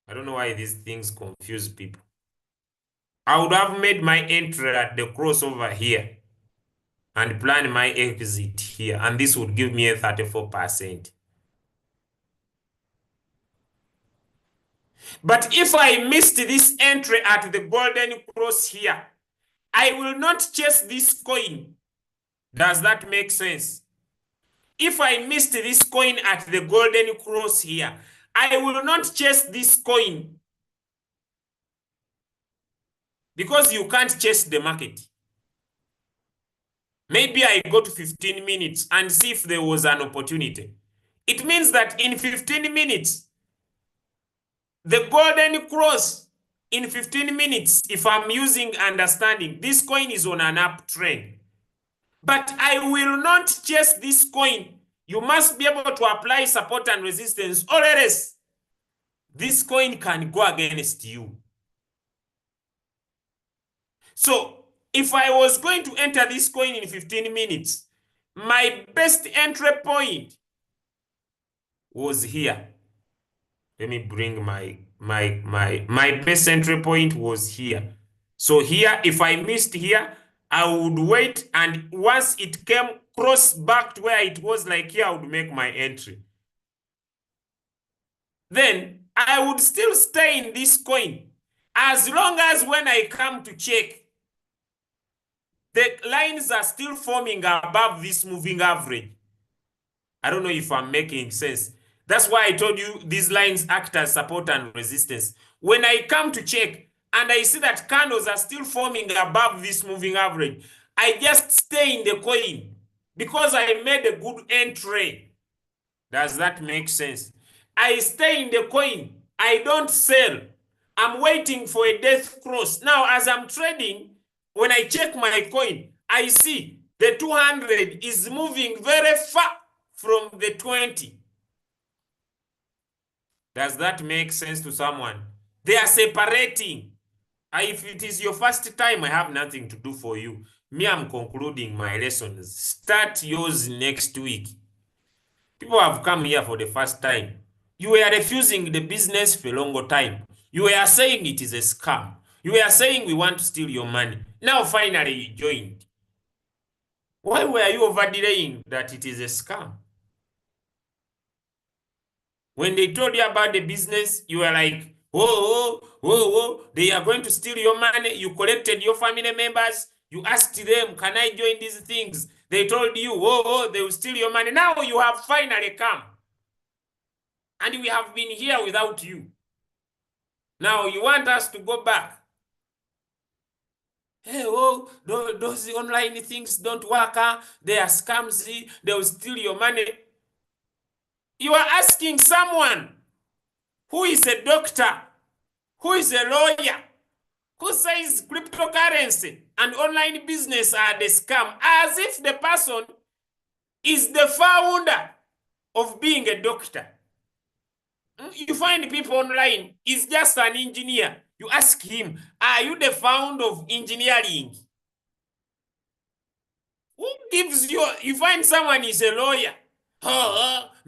I don't know why these things confuse people. I would have made my entry at the crossover here and plan my exit here, and this would give me a 34%. But if I missed this entry at the golden cross here, I will not chase this coin. Does that make sense? If I missed this coin at the golden cross here, I will not chase this coin because you can't chase the market. Maybe I go to 15 minutes and see if there was an opportunity. It means that in 15 minutes, the golden cross in 15 minutes, if I'm using understanding, this coin is on an uptrend. But I will not chase this coin. You must be able to apply support and resistance, or else this coin can go against you. So if I was going to enter this coin in 15 minutes, my best entry point was here. Let me bring my best entry point was here. So here, if I missed here, I would wait, and once it came cross back to where it was, like here, I would make my entry. Then I would still stay in this coin as long as when I come to check, the lines are still forming above this moving average. I don't know if I'm making sense. That's why I told you these lines act as support and resistance. When I come to check and I see that candles are still forming above this moving average, I just stay in the coin because I made a good entry. Does that make sense? I stay in the coin. I don't sell. I'm waiting for a death cross. Now, as I'm trading, when I check my coin, I see the 200 is moving very far from the 20. Does that make sense to someone? They are separating. If it is your first time, I have nothing to do for you. Me, I'm concluding my lessons. Start yours next week. People have come here for the first time. You were refusing the business for a longer time. You were saying it is a scam. You were saying we want to steal your money. Now finally you joined. Why were you over delaying that it is a scam? When they told you about the business, you were like, they are going to steal your money. You collected your family members. You asked them, can I join these things? They told you, they will steal your money. Now you have finally come. And we have been here without you. Now you want us to go back. Hey, those online things don't work. They are scams. They will steal your money. You are asking someone who is a doctor, who is a lawyer, who says cryptocurrency and online business are the scam, as if the person is the founder of being a doctor. You find people online, he's just an engineer. You ask him, are you the founder of engineering? Who gives you find someone is a lawyer.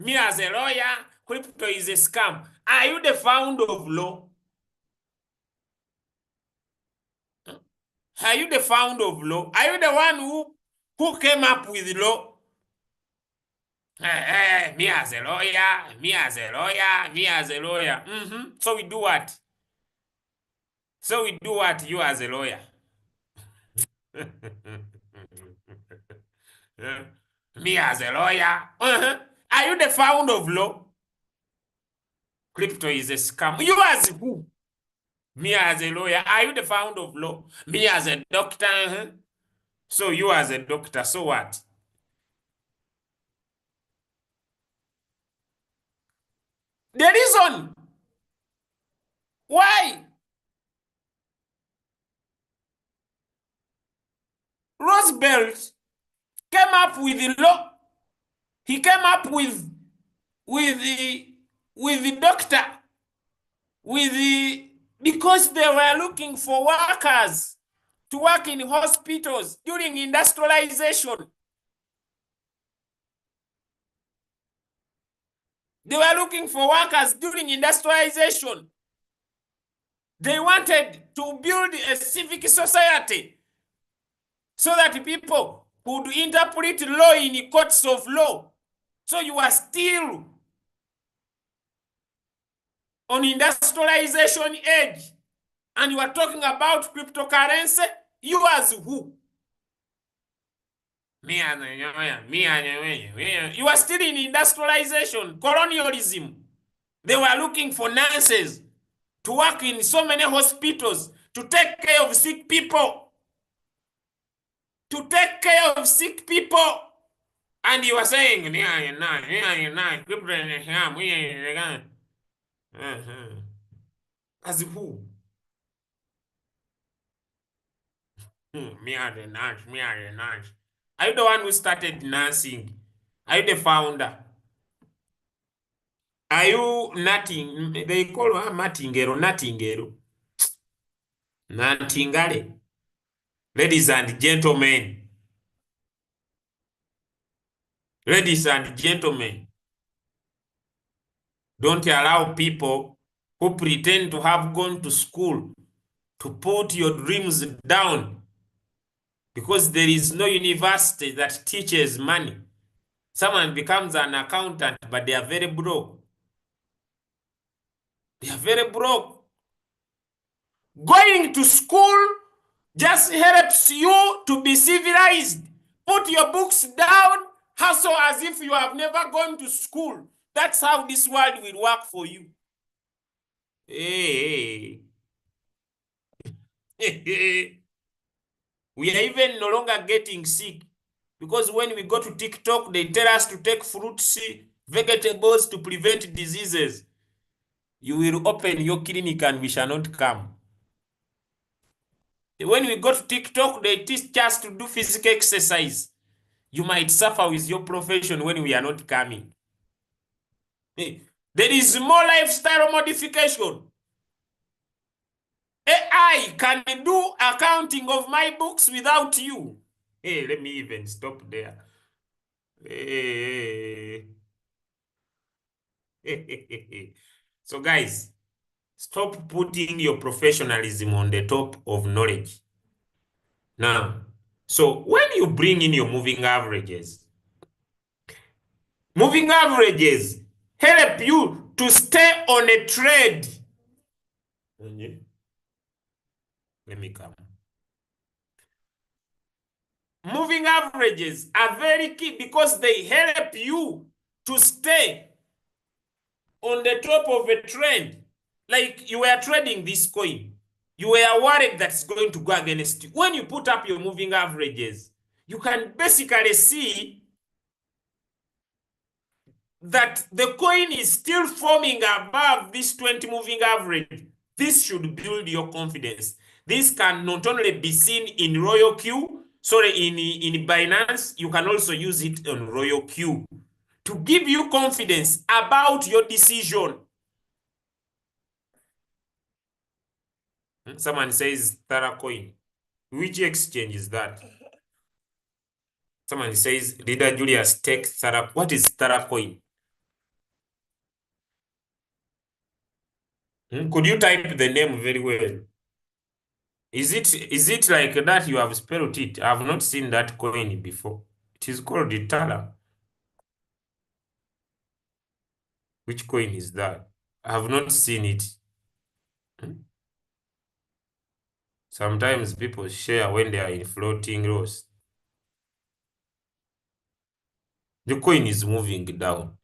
Me as a lawyer, crypto is a scam. Are you the founder of law? Are you the founder of law? Are you the one who came up with law? Me as a lawyer, me as a lawyer, me as a lawyer. So we do what? So we do what, you as a lawyer? Me as a lawyer. Are you the founder of law? Crypto is a scam. You as who? Me as a lawyer. Are you the founder of law? Me as a doctor. So you as a doctor, so what? The reason why Roosevelt came up with the law, he came up with the doctor, because they were looking for workers to work in hospitals during industrialization. They were looking for workers during industrialization. They wanted to build a civic society so that people could interpret law in courts of law. So you are still on industrialization age and you are talking about cryptocurrency. You as who? You are still in industrialization, colonialism. They were looking for nurses to work in so many hospitals to take care of sick people. To take care of sick people. And you are saying, as who? Me are the nurse, me are the nurse. Are you the one who started nursing? Are you the founder? Are you nothing? They call her Matingero, Natingero. Natingale. Ladies and gentlemen. Ladies and gentlemen. Don't allow people who pretend to have gone to school to put your dreams down. Because there is no university that teaches money. Someone becomes an accountant, but they are very broke. They are very broke. Going to school just helps you to be civilized. Put your books down, Hustle as if you have never gone to school. That's how this world will work for you. Hey. We are even no longer getting sick because when we go to TikTok, they tell us to take fruits, vegetables to prevent diseases. You will open your clinic and we shall not come. When we go to TikTok, they teach us to do physical exercise. You might suffer with your profession when we are not coming. There is more lifestyle modification. AI can do accounting of my books without you. Hey, let me even stop there. Hey. So guys, stop putting your professionalism on the top of knowledge. Now, so when you bring in your moving averages help you to stay on a trade. Let me come. Moving averages are very key because they help you to stay on the top of a trend. Like you were trading this coin. You were worried that's going to go against you. When you put up your moving averages, you can basically see that the coin is still forming above this 20 moving average. This should build your confidence. This can not only be seen in Royal Q, in Binance, you can also use it on Royal Q to give you confidence about your decision. Someone says Teracoin. Which exchange is that? Someone says, Leader Julius, take Tera. What is Teracoin? Could you type the name very well? Is it like that you have spelled it? I have not seen that coin before. It is called the Tara. Which coin is that? I have not seen it. Sometimes people share when they are in floating rows. The coin is moving down.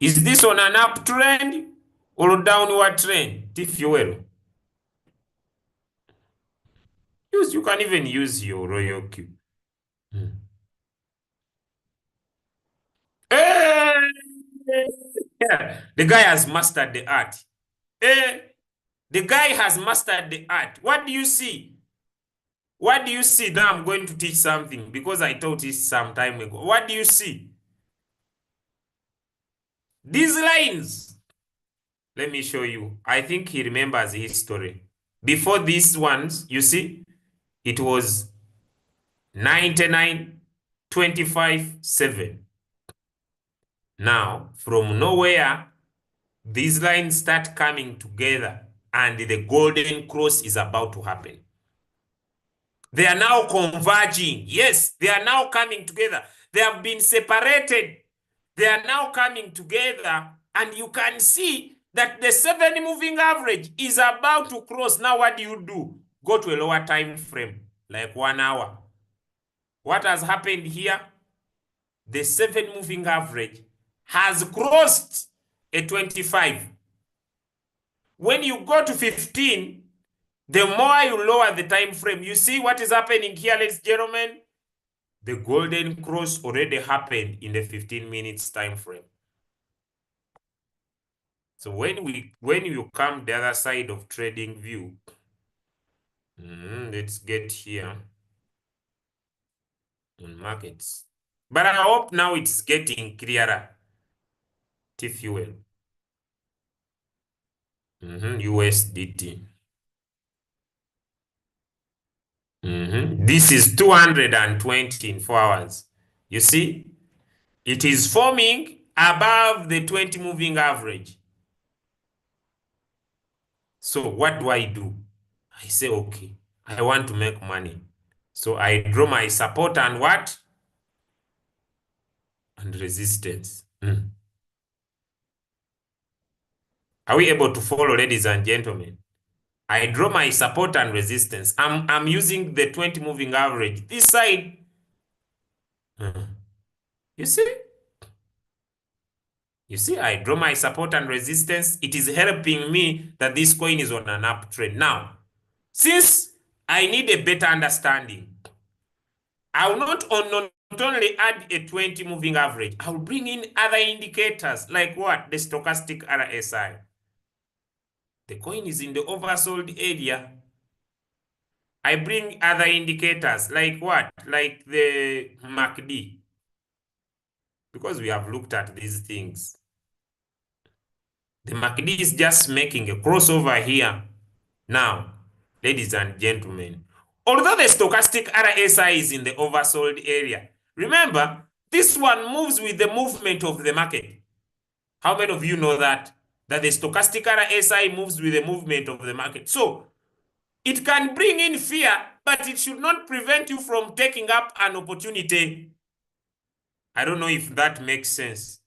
Is this on an uptrend or downward trend? TFuel. You can even use your Royal Q. Hey! Yeah. The guy has mastered the art. The guy has mastered the art. What do you see? What do you see? Now I'm going to teach something because I taught it some time ago. What do you see? These lines. Let me show you. I think he remembers his story. Before these ones, you see, it was 99, 25, 7. Now, from nowhere, these lines start coming together and the golden cross is about to happen. They are now converging. Yes, they are now coming together. They have been separated. They are now coming together and you can see that the 7 moving average is about to cross. Now what do? Go to a lower time frame, like 1 hour. What has happened here? The 7 moving average has crossed a 25. When you go to 15, the more you lower the time frame, you see what is happening here, ladies and gentlemen? The golden cross already happened in the 15 minutes time frame. So when you come the other side of trading view, let's get here on markets. But I hope now it's getting clearer. TFuel. USDT. This is 220 in 4 hours. You see, it is forming above the 20 moving average. So what do? I say, okay, I want to make money. So I draw my support and what? And resistance. Are we able to follow, ladies and gentlemen? I draw my support and resistance. I'm using the 20 moving average. This side, Mhm. You see? You see, I draw my support and resistance. It is helping me that this coin is on an uptrend. Now, since I need a better understanding, I will not only add a 20 moving average, I will bring in other indicators like what? The stochastic RSI. The coin is in the oversold area. I bring other indicators like what? Like the MACD, because we have looked at these things. The MACD is just making a crossover here. Now, ladies and gentlemen, although the stochastic RSI is in the oversold area, remember, this one moves with the movement of the market. How many of you know that? That the stochastic RSI moves with the movement of the market. So, it can bring in fear, but it should not prevent you from taking up an opportunity. I don't know if that makes sense.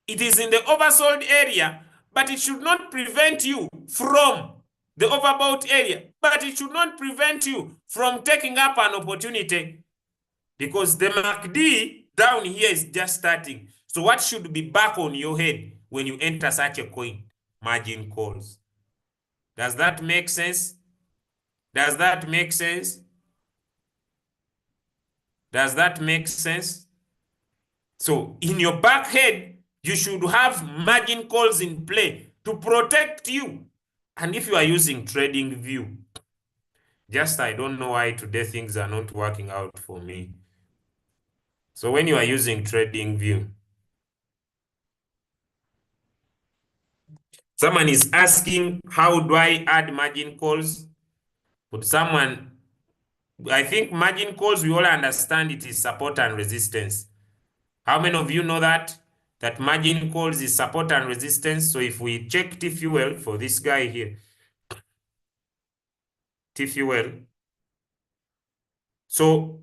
It is in the oversold area, but it should not prevent you from the overbought area, but it should not prevent you from taking up an opportunity, because the MACD down here is just starting. So what should be back on your head when you enter such a coin? Margin calls. Does that make sense? Does that make sense? Does that make sense? So in your back head, you should have margin calls in play to protect you. And if you are using trading view, just I don't know why today things are not working out for me. So when you are using trading view, someone is asking, how do I add margin calls? But someone, I think margin calls, we all understand it is support and resistance. How many of you know that? That margin calls is support and resistance. So if we check T fuel for this guy here, T fuel. So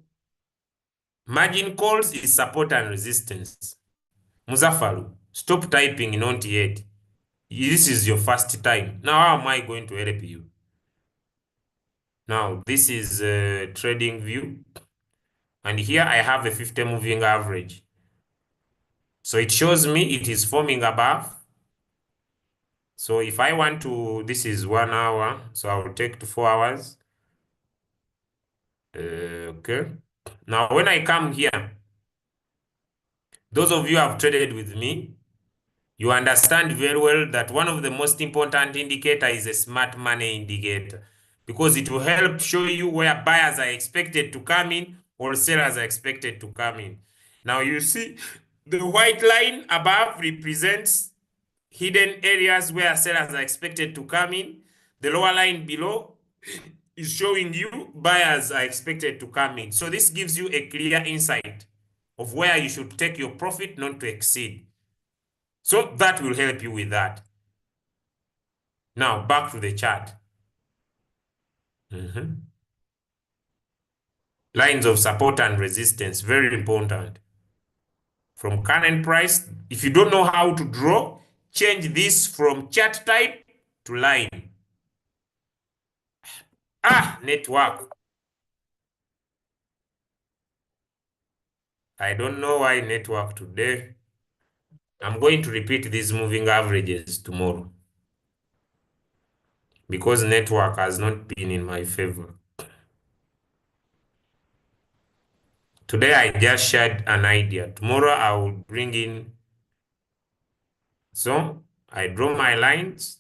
margin calls is support and resistance. Muzafaru, stop typing not yet. This is your first time. Now how am I going to help you? Now this is trading view. And here I have a 50 moving average. So it shows me it is forming above. So if I want to, this is 1 hour. So I will take to 4 hours. Okay. Now when I come here, those of you who have traded with me, you understand very well that one of the most important indicator is a smart money indicator, because it will help show you where buyers are expected to come in or sellers are expected to come in. Now you see the white line above represents hidden areas where sellers are expected to come in. The lower line below is showing you buyers are expected to come in. So this gives you a clear insight of where you should take your profit not to exceed. So that will help you with that. Now back to the chart. Lines of support and resistance, very important. From current price, if you don't know how to draw, change this from chart type to line. Network. I don't know why network today. I'm going to repeat these moving averages tomorrow, because network has not been in my favor. Today I just shared an idea. Tomorrow I will bring in. So I draw my lines,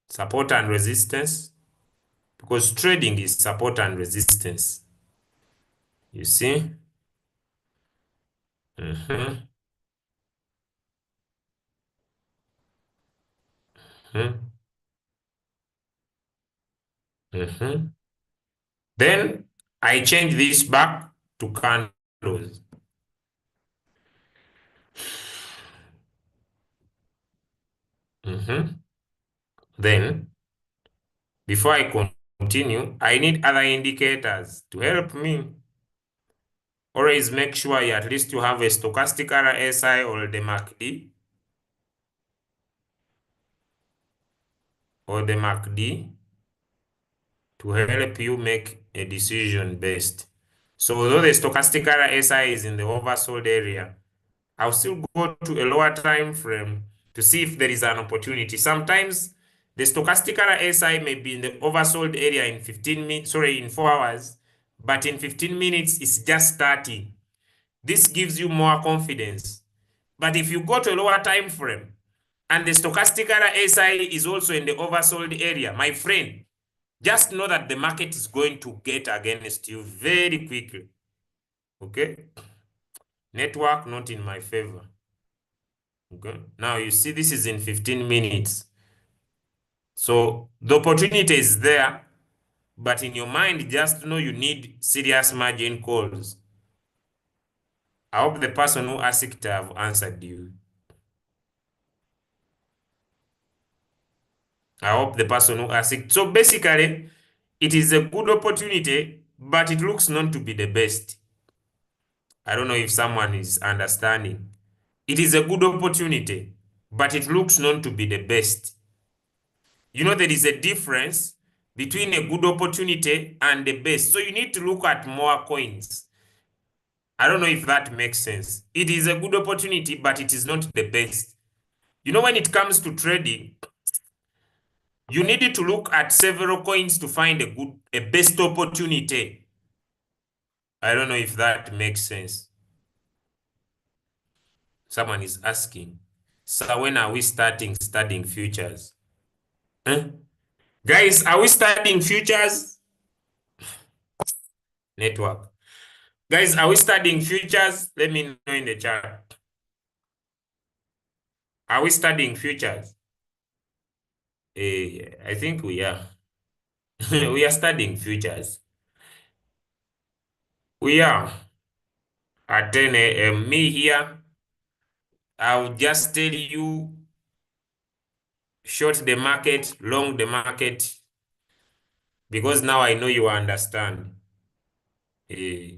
support and resistance, because trading is support and resistance. You see? Mm-hmm. Mm-hmm. Mm-hmm. Then I change this back to candles. Mm-hmm. Then, before I continue, I need other indicators to help me. Always make sure at least you have a stochastic RSI or the MACD. Or the MACD to help you make a decision best. So although the stochastic RSI is in the oversold area, I'll still go to a lower time frame to see if there is an opportunity. Sometimes the stochastic RSI may be in the oversold area in 15 minutes, sorry, in 4 hours, but in 15 minutes it's just starting. This gives you more confidence. But if you go to a lower time frame and the stochastic RSI is also in the oversold area, my friend, just know that the market is going to get against you very quickly. Okay? Network not in my favor. Okay? Now you see this is in 15 minutes. So the opportunity is there, but in your mind, just know you need serious margin calls. I hope the person who asked have answered you. I hope the person who asked. So basically, it is a good opportunity, but it looks not to be the best. I don't know if someone is understanding. It is a good opportunity, but it looks not to be the best. You know, there is a difference between a good opportunity and the best. So you need to look at more coins. I don't know if that makes sense. It is a good opportunity, but it is not the best. You know, when it comes to trading, you need to look at several coins to find a best opportunity. I don't know if that makes sense. Someone is asking, so when are we studying futures? Huh? Guys, are we studying futures? Network. Guys, are we studying futures? Let me know in the chat. Are we studying futures? I think we are. We are studying futures. We are at 10 a.m. Me here, I'll just tell you short the market, long the market, because now I know you understand. Eh,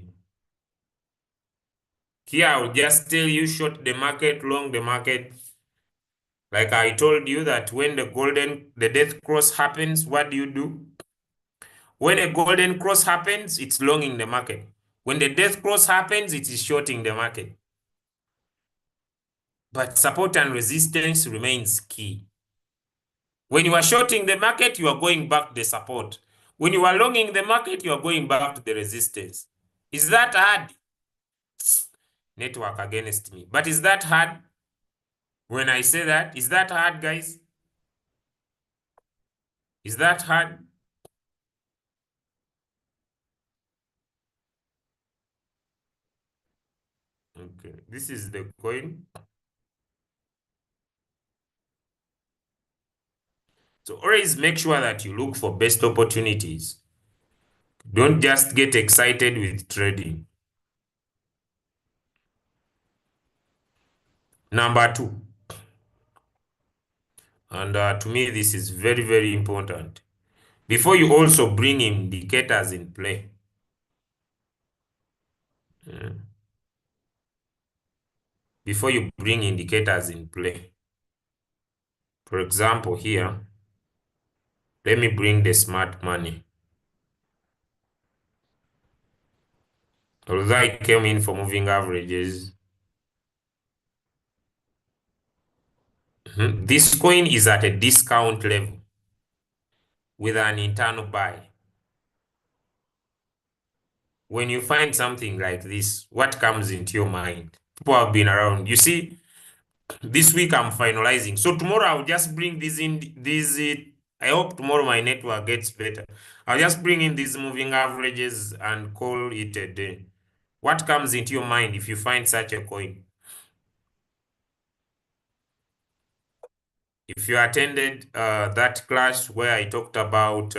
Here, I'll just tell you short the market, long the market. Like I told you that when the death cross happens, what do you do? When a golden cross happens, it's longing the market. When the death cross happens, it is shorting the market. But support and resistance remains key. When you are shorting the market, you are going back to the support. When you are longing the market, you are going back to the resistance. Is that hard? Network against me. But is that hard? When I say that, is that hard, guys? Is that hard? Okay, this is the coin. So always make sure that you look for best opportunities. Don't just get excited with trading. Number two, and to me, this is very, very important. Before you also bring indicators in play. Before you bring indicators in play. For example, here, let me bring the smart money. Although I came in for moving averages, this coin is at a discount level with an internal buy. When you find something like this, what comes into your mind? People have been around. You see, this week I'm finalizing. So tomorrow I'll just bring this in. I hope tomorrow my network gets better. I'll just bring in these moving averages and call it a day. What comes into your mind if you find such a coin? If you attended that class where I talked about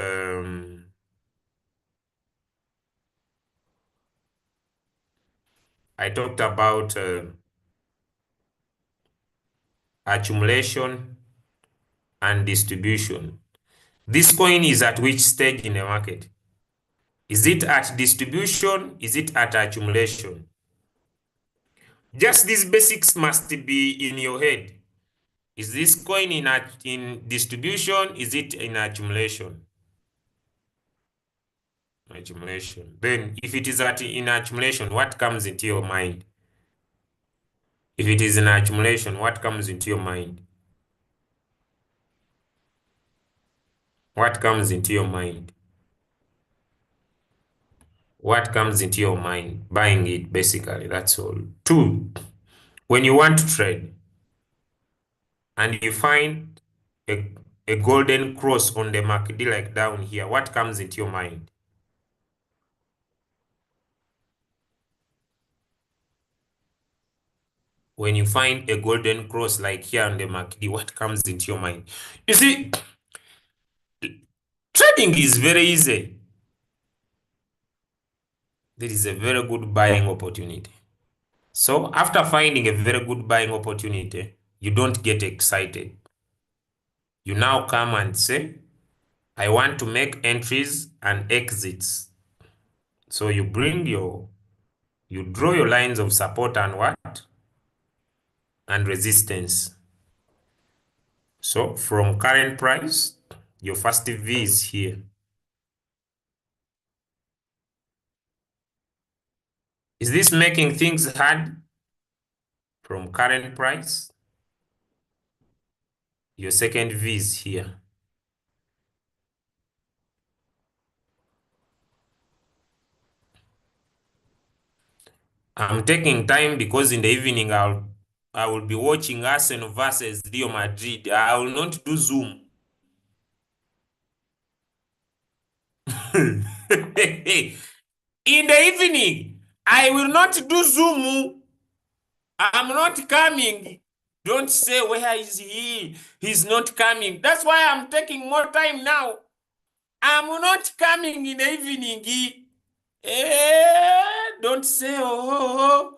accumulation and distribution. This coin is at which stage in the market? Is it at distribution? Is it at accumulation? Just these basics must be in your head. Is this coin in distribution? Is it in accumulation? Accumulation. Then if it is in accumulation, what comes into your mind? If it is in accumulation, what comes into your mind? What comes into your mind? What comes into your mind? Buying it, basically, that's all. Two, when you want to trade and you find a, a golden cross on the MACD like down here, what comes into your mind? When you find a golden cross like here on the MACD, what comes into your mind? You see, trading is very easy. There is a very good buying opportunity. So after finding a very good buying opportunity, you don't get excited. You now come and say, I want to make entries and exits. So you draw your lines of support and what? And resistance. So from current price, your first V is here. Is this making things hard? From current price, your second V is here. I'm taking time because in the evening I will be watching Arsenal versus Real Madrid. I will not do Zoom. In the evening, I will not do Zoom. I'm not coming. Don't say, where is he? He's not coming. That's why I'm taking more time now. I'm not coming in the evening. Don't say, oh.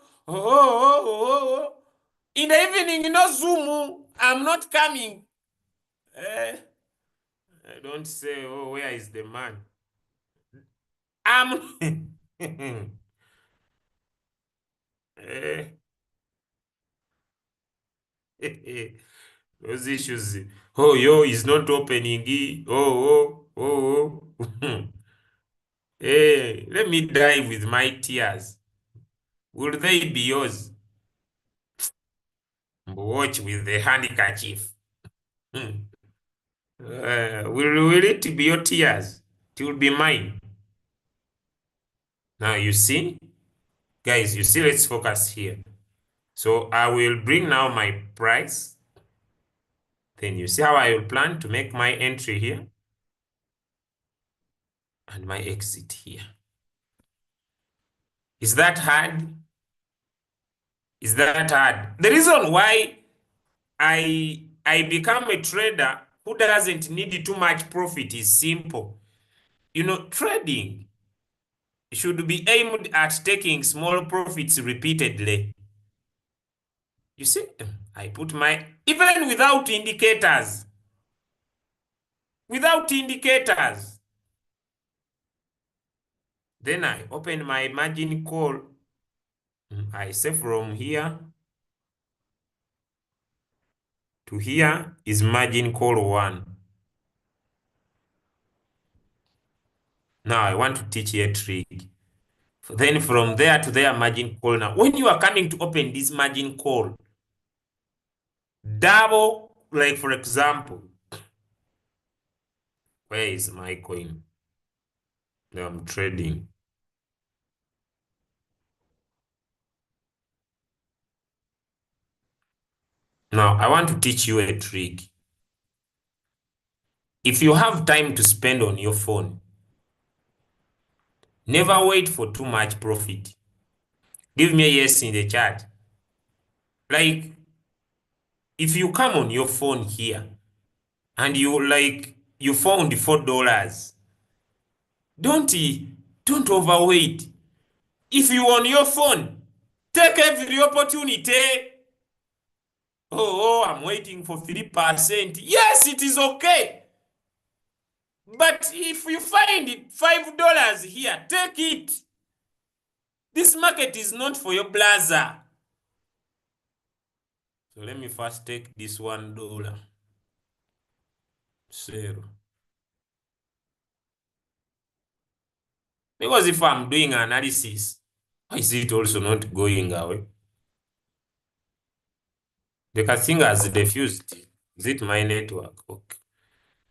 In the evening, no Zoom. I'm not coming. Don't say, oh, where is the man? I'm. Those issues. Oh, yo, is not opening. Oh. Hey, let me die with my tears. Will they be yours? Watch with the handkerchief. Will it be your tears? It will be mine. Now you see, guys, you see, let's focus here. So I will bring now my price. Then you see how I will plan to make my entry here and my exit here. Is that hard? Is that hard? The reason why I become a trader who doesn't need too much profit is simple. You know, trading should be aimed at taking small profits repeatedly. You see, I put my, even without indicators, then I open my margin call. I say from here to here is margin call 1. Now I want to teach you a trick. Then from there to there, margin call. Now, when you are coming to open this margin call, double, like for example, where is my coin? I'm trading. Now, I want to teach you a trick. If you have time to spend on your phone, never wait for too much profit. Give me a yes in the chat. Like, if you come on your phone here and you found $4, don't overweight. If you on your phone, take every opportunity. I'm waiting for 3%. Yes, it is okay. But if you find it $5 here, take it. This market is not for your blazer. So let me first take this $1. Zero. Because if I'm doing analysis, why is it also not going away? The thing has diffused. Is it my network? Okay.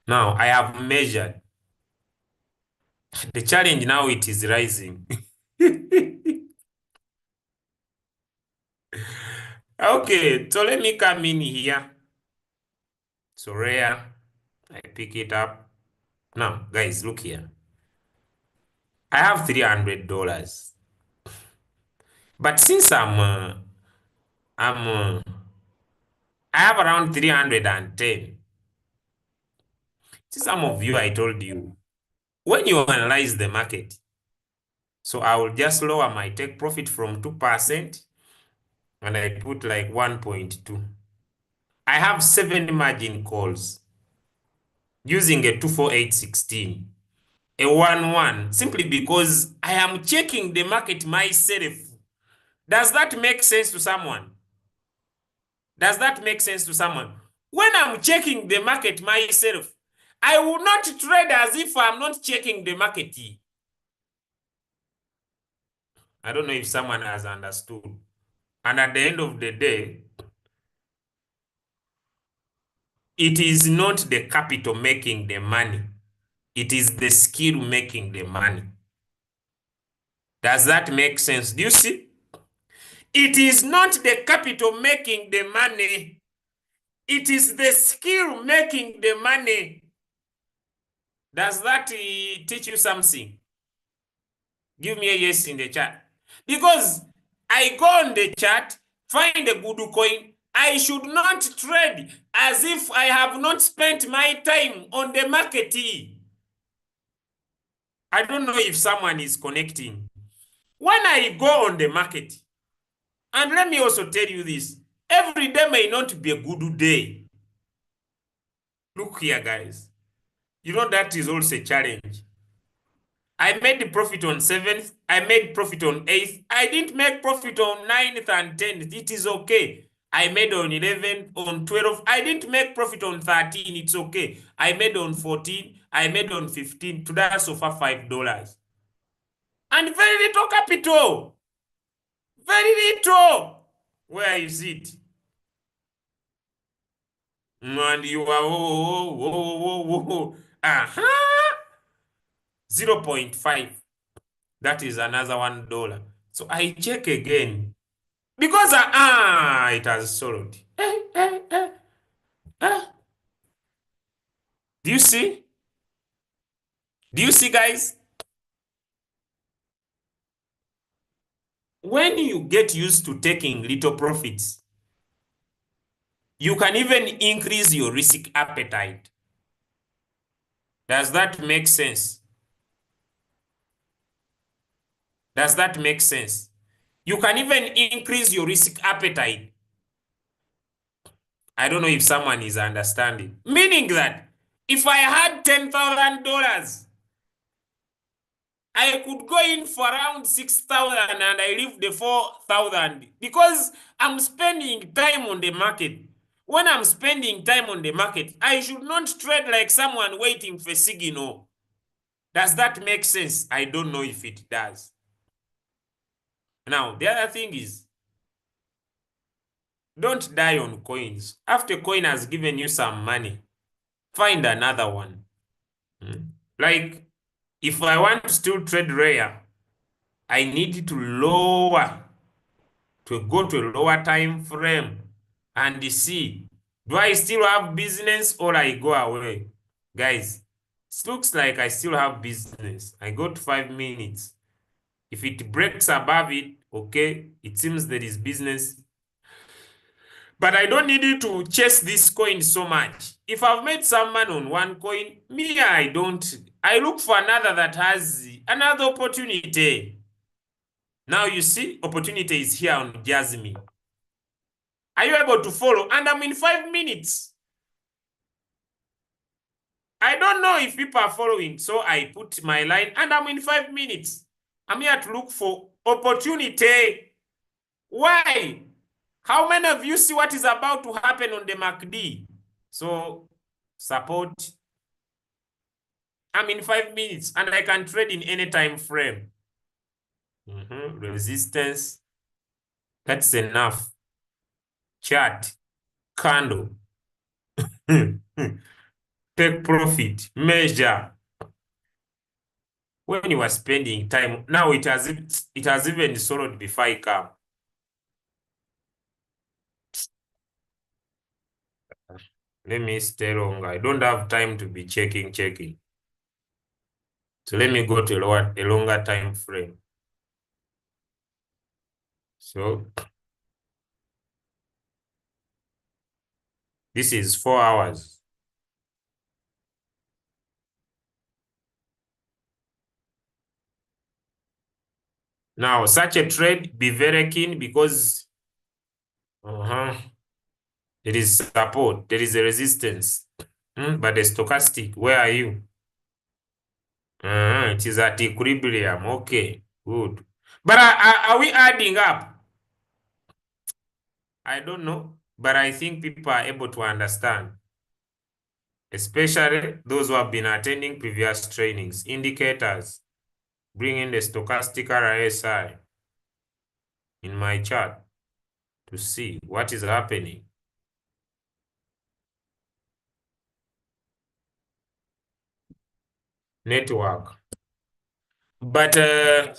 Now I have measured. The challenge now it is rising. Okay, so let me come in here. So rare, I pick it up. Now, guys, look here. I have $300, but since I have around 310. See, some of you, I told you, when you analyze the market, so I will just lower my take profit from 2% and I put like 1.2. I have 7 margin calls using a 24816, a 1-1, simply because I am checking the market myself. Does that make sense to someone? Does that make sense to someone? When I'm checking the market myself, I will not trade as if I'm not checking the market. I don't know if someone has understood. And at the end of the day, it is not the capital making the money. It is the skill making the money. Does that make sense? Do you see? It is not the capital making the money. It is the skill making the money. Does that teach you something? Give me a yes in the chat. Because I go on the chat, find a good coin. I should not trade as if I have not spent my time on the market. I don't know if someone is connecting. When I go on the market, and let me also tell you this, every day may not be a good day. Look here, guys. You know that is also a challenge. I made the profit on 7th. I made profit on 8th. I didn't make profit on 9th and 10th. It is okay. I made on 11th, on 12th. I didn't make profit on 13. It's okay. I made on 14. I made on 15. Today, so far, $5. And very little capital. Very little. Where is it? And you are, oh. Aha. 0.5. That is another $1. So I check again. Because it has sold. Do you see? Do you see, guys? When you get used to taking little profits, you can even increase your risk appetite. Does that make sense? Does that make sense? You can even increase your risk appetite. I don't know if someone is understanding. Meaning that if I had $10,000, I could go in for around 6,000 and I leave the 4,000 because I'm spending time on the market. When I'm spending time on the market, I should not trade like someone waiting for signal. Does that make sense? I don't know if it does. Now, the other thing is, don't die on coins. After coin has given you some money, find another one. Like, if I want to still trade rare, I need to lower, to go to a lower time frame and see, do I still have business or I go away? Guys, it looks like I still have business. I go to 5 minutes. If it breaks above it, okay, it seems there is business. But I don't need you to chase this coin so much. If I've made some money on one coin, me, I don't. I look for another that has another opportunity. Now you see, opportunity is here on Jasmine. Are you able to follow? And I'm in 5 minutes. I don't know if people are following, so I put my line and I'm in 5 minutes. I'm here to look for opportunity. Why? How many of you see what is about to happen on the MACD? So, support. I'm in 5 minutes and I can trade in any time frame. Resistance. That's enough. Chart. Candle. Take profit. Measure. When you are spending time, now it has even sold before I come. Let me stay longer. I don't have time to be checking. So let me go to a longer time frame. So this is 4 hours. Now, such a trade, be very keen because there is support, there is a resistance. But the stochastic, where are you? It is at equilibrium. Okay, good. But are we adding up? I don't know, but I think people are able to understand, especially those who have been attending previous trainings. Indicators, bring in the stochastic RSI in my chart to see what is happening. Network. But there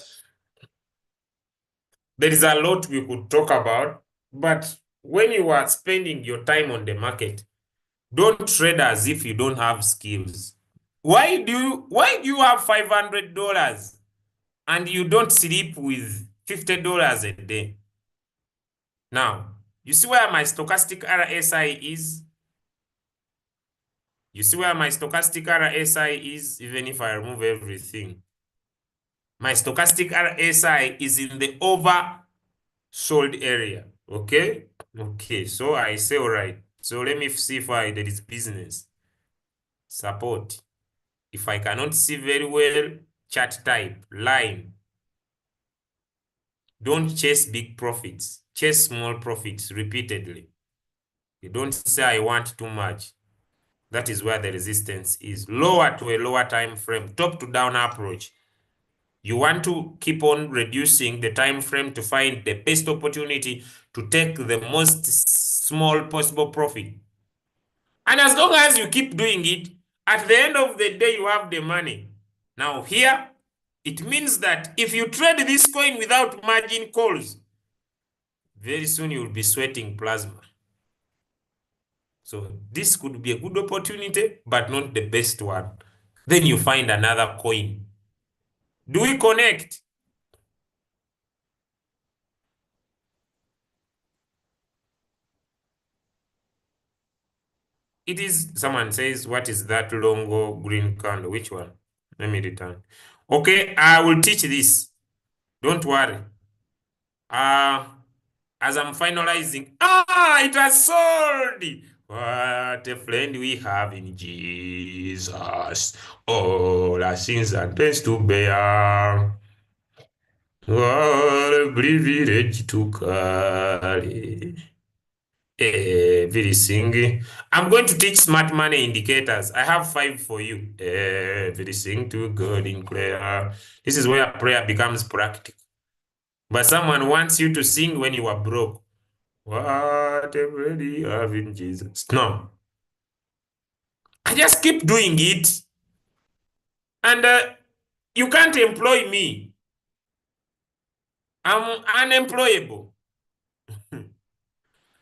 is a lot we could talk about. But when you are spending your time on the market, don't trade as if you don't have skills. Why do you have $500 and you don't sleep with $50 a day? Now, you see where my stochastic RSI is? You see where my stochastic RSI is, even if I remove everything? My stochastic RSI is in the oversold area. Okay? Okay, so I say, all right. So let me see if there is business. Support. If I cannot see very well, chart type, line. Don't chase big profits. Chase small profits repeatedly. You don't say, I want too much. That is where the resistance is. Lower to a lower time frame, top to down approach. You want to keep on reducing the time frame to find the best opportunity to take the most small possible profit. And as long as you keep doing it, at the end of the day, you have the money. Now here, it means that if you trade this coin without margin calls, very soon you will be sweating plasma. So this could be a good opportunity, but not the best one. Then you find another coin. Do we connect? It is, someone says, what is that longo green candle? Which one? Let me return. Okay, I will teach this. Don't worry. As I'm finalizing, it has sold. What a friend we have in Jesus. All our sins and pains to bear. What a privilege to carry. Everything. I'm going to teach smart money indicators. I have 5 for you. Everything to God in prayer. This is where prayer becomes practical. But someone wants you to sing when you are broke. Whatever you have in Jesus. No. I just keep doing it. And you can't employ me. I'm unemployable.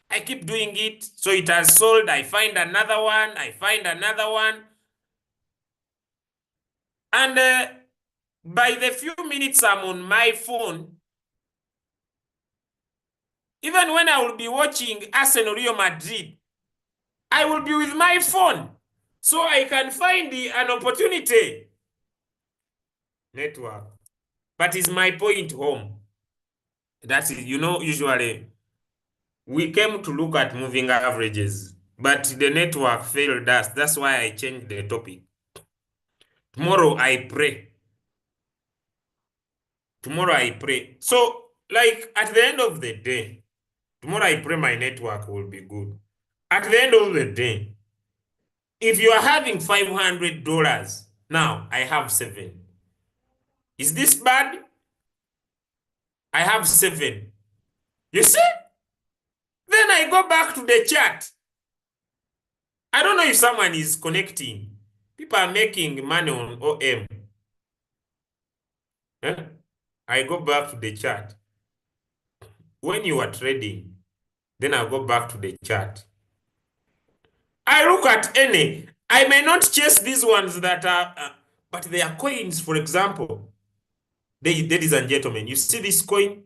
I keep doing it. So it has sold. I find another one. I find another one. And by the few minutes I'm on my phone, even when I will be watching Arsenal Real Madrid, I will be with my phone. So I can find an opportunity. Network. But is my point home? That's it. Usually we came to look at moving averages, but the network failed us. That's why I changed the topic. Tomorrow I pray. Tomorrow I pray. So, like at the end of the day, tomorrow I pray my network will be good. At the end of the day, if you are having $500 Now, I have 7. Is this bad? I have 7. You see? Then I go back to the chart. I don't know if someone is connecting. People are making money on OM. Eh? I go back to the chart. When you are trading, then I go back to the chart. I look at any. I may not chase these ones that are, but they are coins, for example. Ladies and gentlemen, you see this coin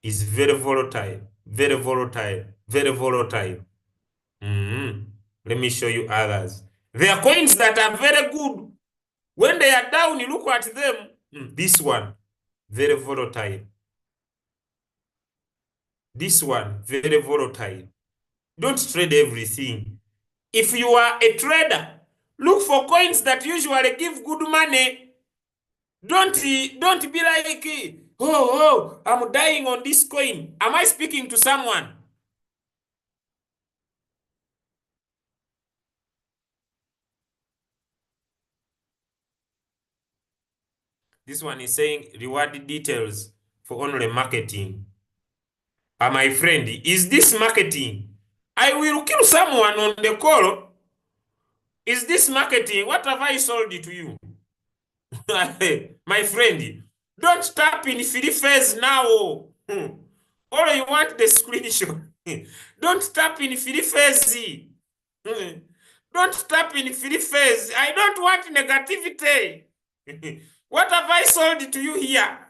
is very volatile, very volatile, very volatile. Let me show you others. There are coins that are very good. When they are down, you look at them. This one, very volatile. This one, very volatile. Don't trade everything. If you are a trader, look for coins that usually give good money. Don't be like, oh, I'm dying on this coin. Am I speaking to someone? This one is saying reward details for only marketing. My friend, is this marketing? I will kill someone on the call. Is this marketing? What have I sold it to you? My friend, don't tap in free phase now. All you want the screenshot. Don't tap in free phase. Don't tap in free phase. I don't want negativity. What have I sold to you here?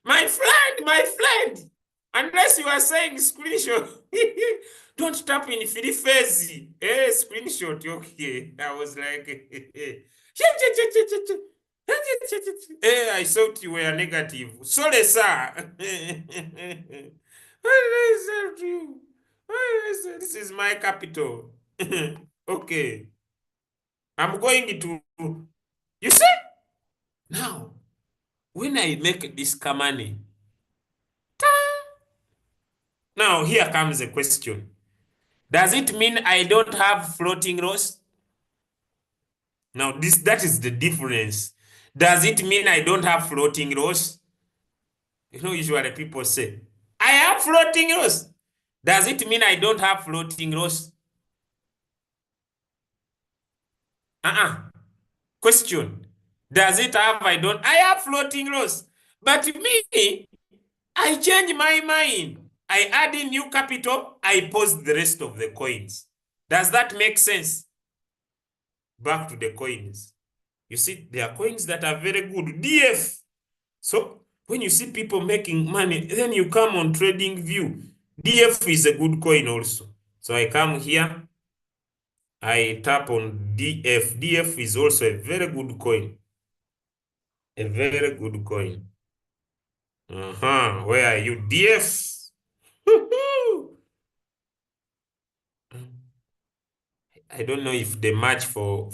My friend, unless you are saying screenshot. Don't tap in free phase. Screenshot, okay. I was like, I thought you were negative. Sorry, sir. What did I say to you? This is my capital. Okay. I'm going to. You see? Now, when I make this money, now here comes the question. Does it mean I don't have floating loss? Now, that is the difference. Does it mean I don't have floating loss? You know, usually people say, I have floating loss. Does it mean I don't have floating loss? Question. Does it have I don't? I have floating loss. But me, I change my mind. I add in new capital. I post the rest of the coins. Does that make sense? Back to the coins. You see, there are coins that are very good. DF. So when you see people making money, then you come on Trading View. DF is a good coin also. So I come here. I tap on DF. DF is also a very good coin. A very good coin. Where are you? DF. I don't know if the match for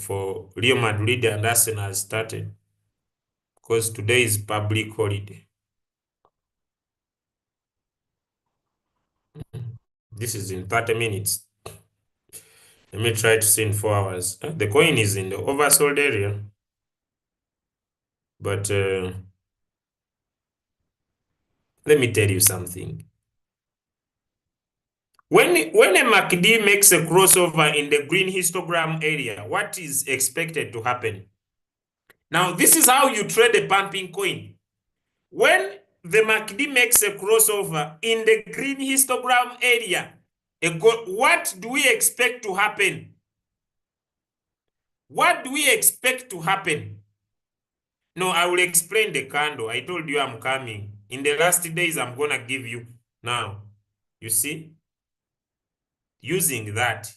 Real Madrid and Arsenal has started, because today is public holiday. This is in 30 minutes. Let me try to see in 4 hours. The coin is in the oversold area. But let me tell you something. When a MACD makes a crossover in the green histogram area, what is expected to happen? Now, this is how you trade a pumping coin. When the MACD makes a crossover in the green histogram area, what do we expect to happen? What do we expect to happen? No, I will explain the candle. I told you I'm coming. In the last days, I'm going to give you. Now, you see, using that,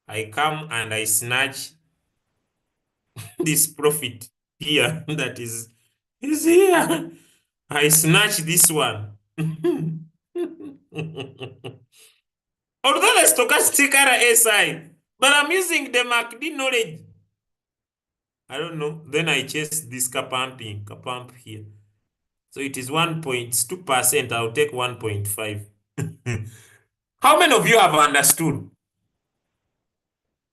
I come and I snatch this profit here that is here. I snatch this one. Although the stochastic RSI, but I'm using the MACD knowledge. I don't know. Then I chase this kapamp here. So it is 1.2%. I'll take 1.5. How many of you have understood?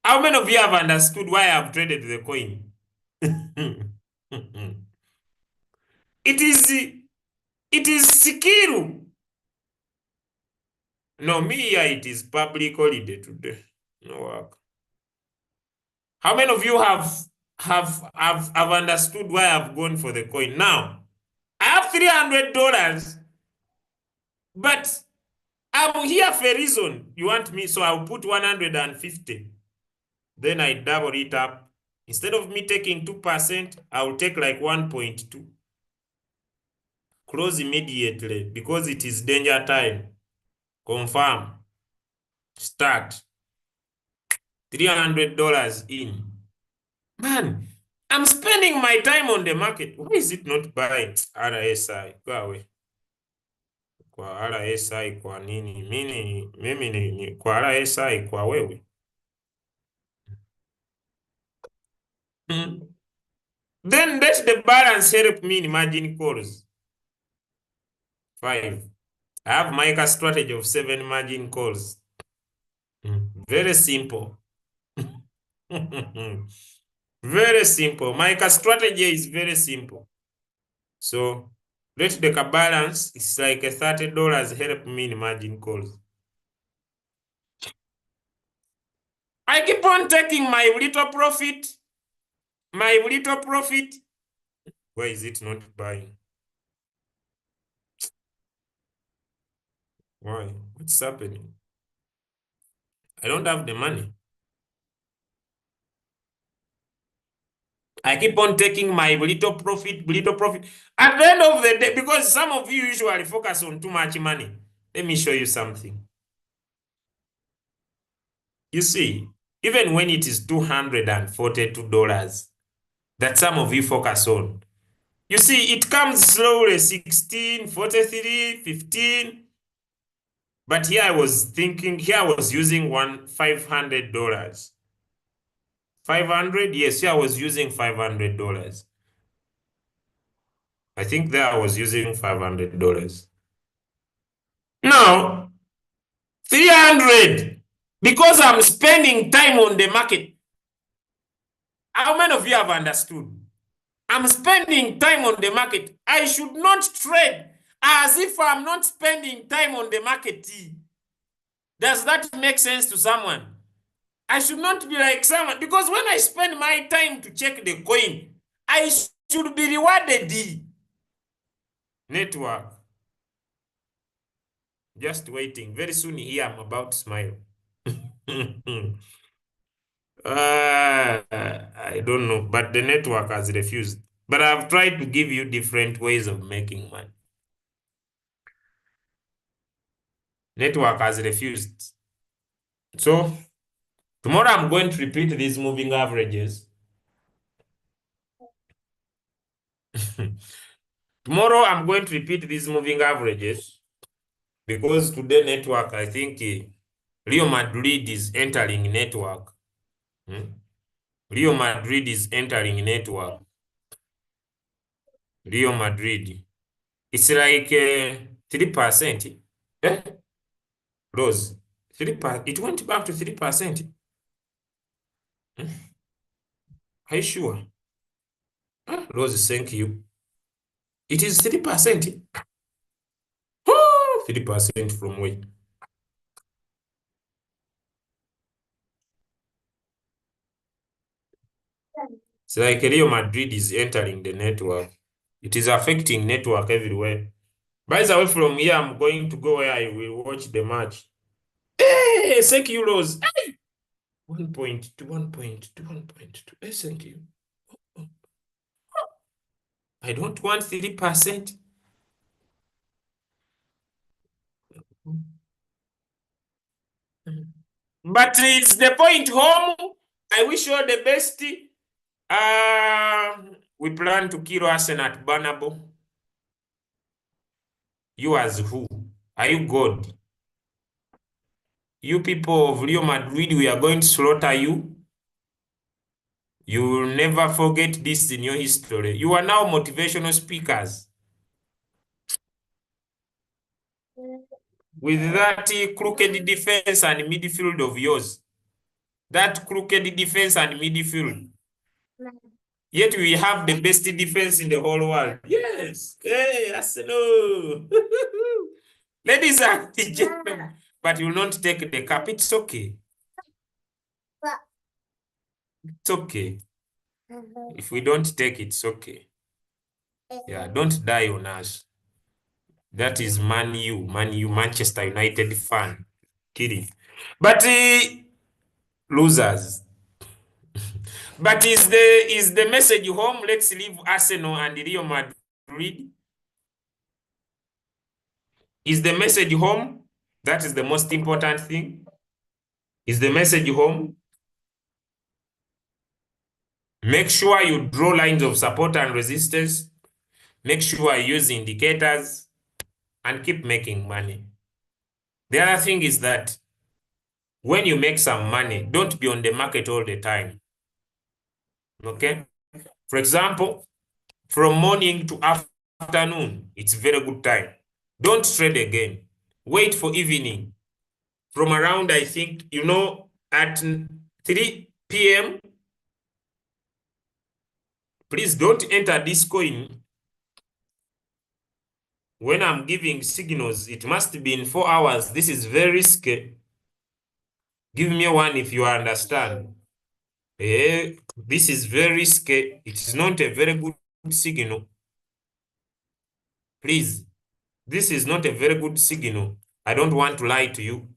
How many of you have understood why I've traded the coin? It is skill. No, me here it is public holiday today. No work. How many of you have understood why I've gone for the coin? Now, I have $300, but I'm here for a reason. You want me, so I'll put 150. Then I double it up. Instead of me taking 2%, I'll take like 1.2. Close immediately because it is danger time. Confirm. Start. $300 in. Man, I'm spending my time on the market. Why is it not buying? RSI, go away. Kwa RSI kwa nini? Mimi ni kwa RSI kwa wewe. Then let the balance help me in margin calls. 5. I have Micah strategy of 7 margin calls. Very simple. Very simple. Micah strategy is very simple. So let the balance, it's like a $30 help me in margin calls. I keep on taking my little profit. My little profit. Why is it not buying? Why? What's happening? I don't have the money. I keep on taking my little profit, little profit. At the end of the day, because some of you usually focus on too much money. Let me show you something. You see, even when it is $242 that some of you focus on, you see, it comes slowly, 16, 43, 15. But here I was thinking, here I was using $500. 500? Yes, here I was using $500. I think there I was using $500. Now, 300, because I'm spending time on the market. How many of you have understood? I'm spending time on the market. I should not trade as if I'm not spending time on the market. Does that make sense to someone? I should not be like someone, because when I spend my time to check the coin, I should be rewarded. Network. Just waiting. Very soon here I'm about to smile. I don't know, but the network has refused. But I've tried to give you different ways of making money. Network has refused. So tomorrow I'm going to repeat these moving averages. Tomorrow I'm going to repeat these moving averages because today network, I think Real Madrid is entering network. Real Madrid is entering network. Real Madrid. It's like 3%. Eh? Rose, 3%. It went back to 3%. Are you sure? Rose, thank you. It is 3%. 3% from where? It's like Real Madrid is entering the network. It is affecting network everywhere. By the way, from here, I'm going to go where I will watch the match. Hey, thank you, Rose. 1.2, 1.2, 1.2. Hey, thank you. I don't want 3%. But it's the point home. I wish you all the best. We plan to kill Arsenal at Bernabeu. You as who? Are you God? You people of Real Madrid, we are going to slaughter you. You will never forget this in your history. You are now motivational speakers. With that crooked defense and midfield of yours. That crooked defense and midfield. Yet we have the best defense in the whole world. Yes. Hey, Arsenal. Ladies and gentlemen. But you will not take the cup. It's okay. It's okay. If we don't take it, it's okay. Yeah, don't die on us. That is Man U, Manchester United fan. Kidding. But losers. But is the message home? Let's leave Arsenal and Real Madrid. Is the message home? That is the most important thing. Is the message home? Make sure you draw lines of support and resistance. Make sure you use indicators and keep making money. The other thing is that when you make some money, don't be on the market all the time. Okay? For example, from morning to afternoon, it's very good time. Don't trade again. Wait for evening. From around, I think, at 3 p.m., please don't enter this coin. When I'm giving signals, it must be in 4 hours. This is very risky. Give me one if you understand. This is very risky. It is not a very good signal. Please, this is not a very good signal. I don't want to lie to you.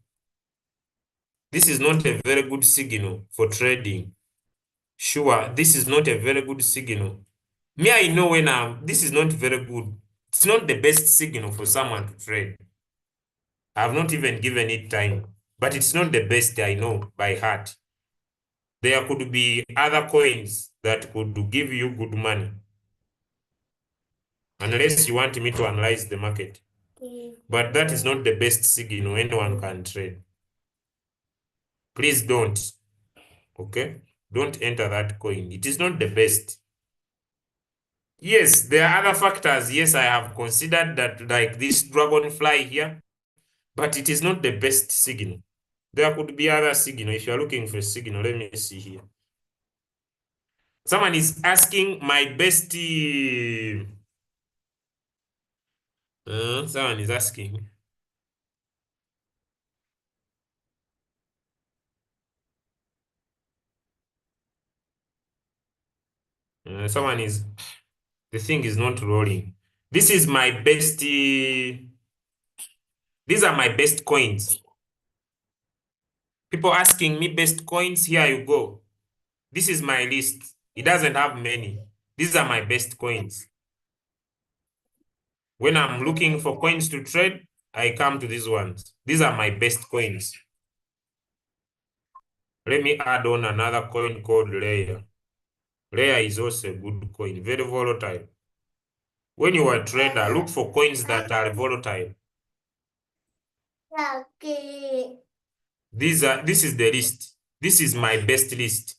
This is not a very good signal for trading. Sure, this is not a very good signal. Me, I know this is not very good. It's not the best signal for someone to trade. I have not even given it time, but it's not the best I know by heart. There could be other coins that could give you good money. Unless you want me to analyze the market. But that is not the best signal anyone can trade. Please don't. Okay? Don't enter that coin. It is not the best. Yes, there are other factors. Yes, I have considered that, like this dragonfly here, but it is not the best signal. There could be other signal. If you're looking for a signal, let me see here. Someone is asking my best. Someone is asking. Someone is. The thing is not rolling. This is my best. These are my best coins. People asking me best coins. Here you go. This is my list. It doesn't have many. These are my best coins. When I'm looking for coins to trade, I come to these ones. These are my best coins. Let me add on another coin called Layer. Layer is also a good coin, very volatile. When you are a trader, look for coins that are volatile. This is the list. This is my best list.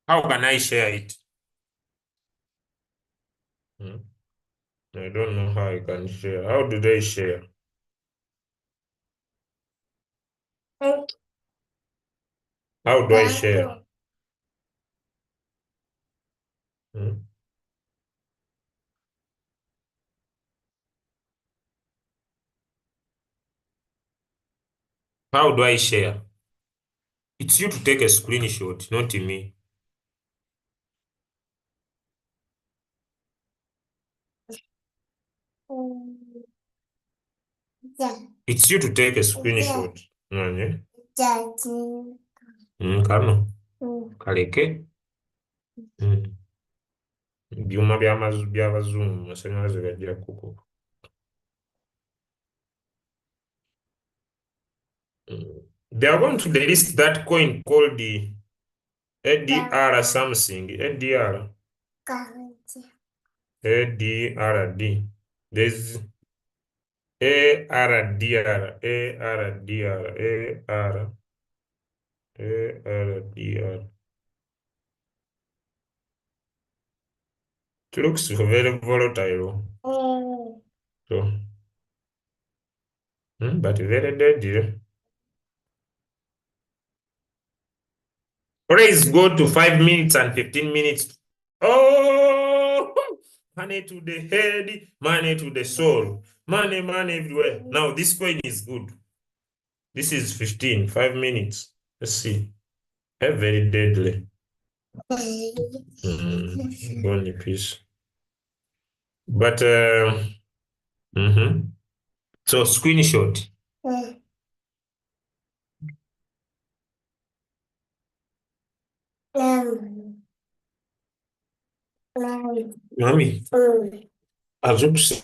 How can I share it? I don't know how I can share. How do they share? How do I share? How do I share? It's you to take a screenshot, not me. It's you to take a screenshot. Nanye? Kano. Kaleke. Byuma by'abazungu amasanyalaze gagira kuko. They are going to list that coin called the ADR something. ADR. ADRD. There's ARDR. ARDR. ARDR. It looks very volatile. So, but very deadly. Praise go to 5 minutes and 15 minutes. Oh, money to the head, money to the soul, money everywhere. Now this coin is good. This is 15, 5 minutes. Let's see. Very deadly. Go on the piece. But mhm. So screenshot. Mami, azupse.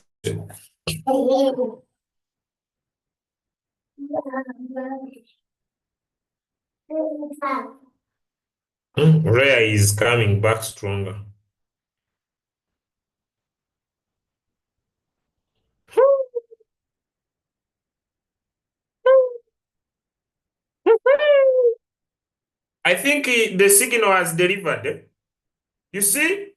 Rare is coming back stronger. I think the signal has delivered. You see?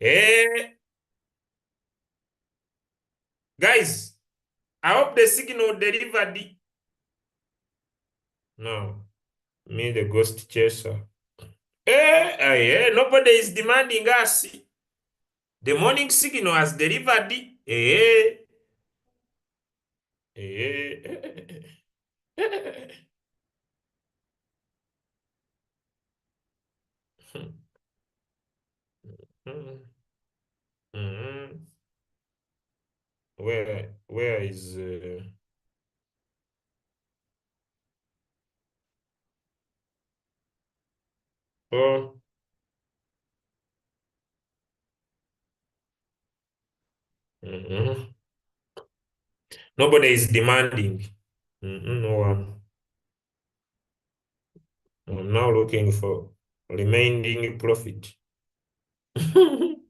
Eh, guys, I hope the signal delivered. No, me the ghost chaser. Nobody is demanding us. The morning signal has delivered. Eh. Mhm. Where is oh mhm. Nobody is demanding. No one. I'm now looking for remaining profit. I'm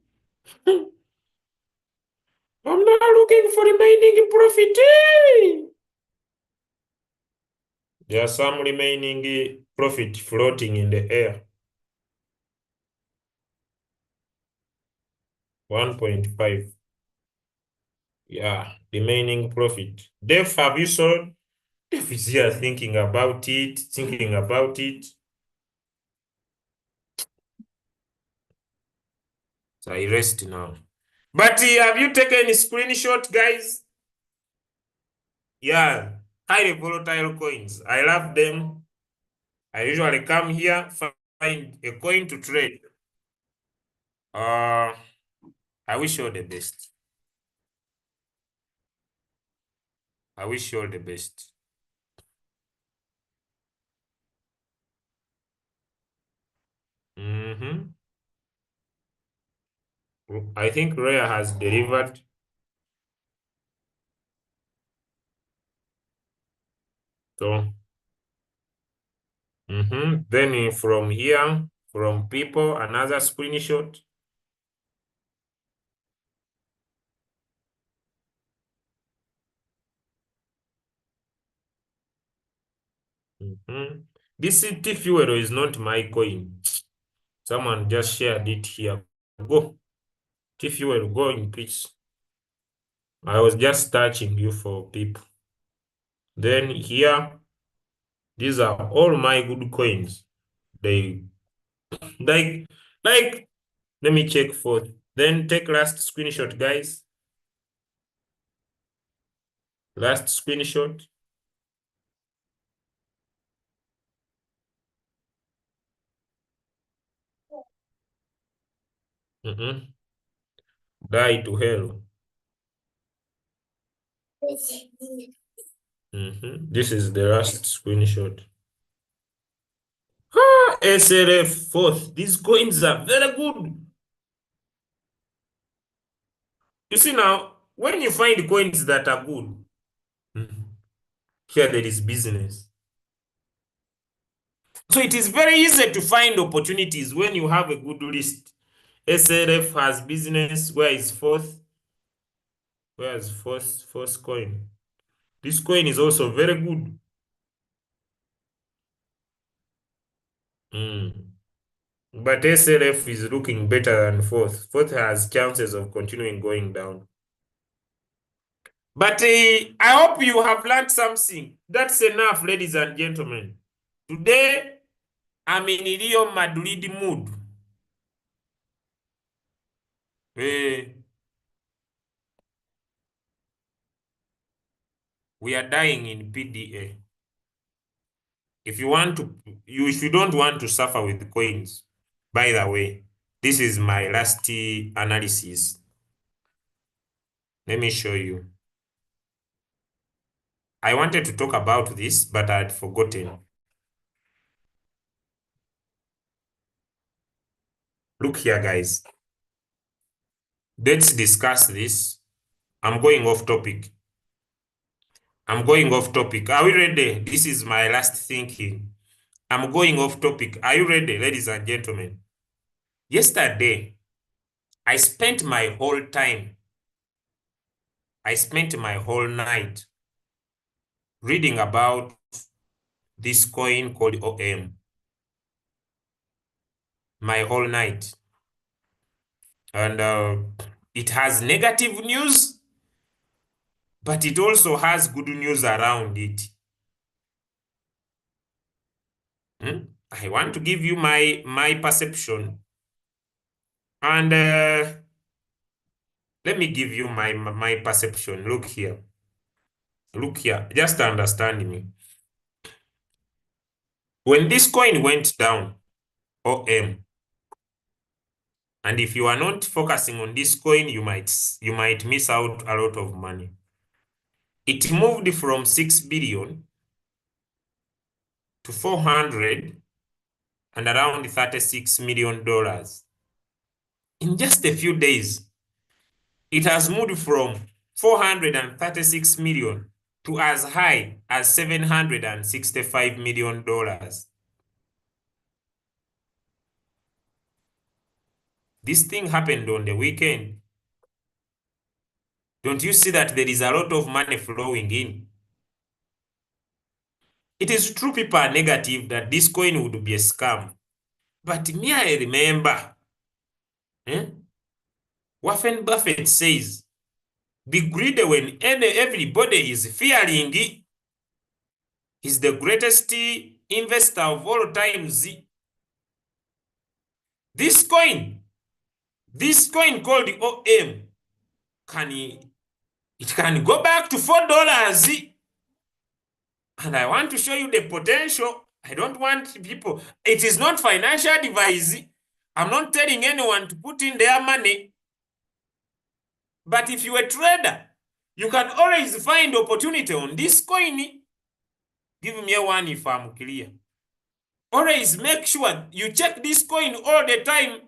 now looking for remaining profit. There are some remaining profit floating in the air. 1.5. Yeah, remaining profit. Dave, have you sold? Dave is here thinking about it, thinking about it. So I rest now. But have you taken a screenshot, guys? Yeah, highly volatile coins. I love them. I usually come here, find a coin to trade. Uh, I wish you all the best. I wish you all the best. Mm-hmm. I think Raya has delivered. So, then from here, from people, another screenshot. This T fuel is not my coin. Someone just shared it here. Go. T fuel, go in peace. I was just touching you for people. Then here, these are all my good coins. They like like let me check for then take last screenshot, guys. Last screenshot. Mm-hmm. Die to hell. This is the last screenshot. SLF fourth. These coins are very good. You see now, when you find coins that are good, mhm, here there is business. So it is very easy to find opportunities when you have a good list. SLF has business. Where is fourth? Where is fourth coin? This coin is also very good. Mm. But SLF is looking better than fourth. Fourth has chances of continuing going down. But I hope you have learned something. That's enough, ladies and gentlemen. Today, I'm in Real Madrid mood. Eh, we are dying in PDA. If you don't want to suffer with coins, by the way, this is my last analysis. Let me show you. I wanted to talk about this, but I had forgotten. Look here, guys. Let's discuss this. I'm going off topic. I'm going off topic. Are we ready? This is my last thinking. I'm going off topic. Are you ready, ladies and gentlemen? Yesterday, I spent my whole time, I spent my whole night reading about this coin called OM. My whole night. And it has negative news, but it also has good news around it. I want to give you my perception. And let me give you my perception. Look here. Look here. Just understand me. When this coin went down, OM, and if you are not focusing on this coin, you might miss out a lot of money. It moved from 6 billion to 400 and around $36 million. In just a few days, it has moved from 436 million to as high as $765 million. This thing happened on the weekend. Don't you see that there is a lot of money flowing in? It is true people are negative that this coin would be a scam. But me, I remember, Warren Buffett says, be greedy when everybody is fearing. He's the greatest investor of all times. This coin called the OM, it can go back to $4. And I want to show you the potential. I don't want people. It is not financial advice. I'm not telling anyone to put in their money. But if you're a trader, you can always find opportunity on this coin. Give me a one if I'm clear. Always make sure you check this coin all the time.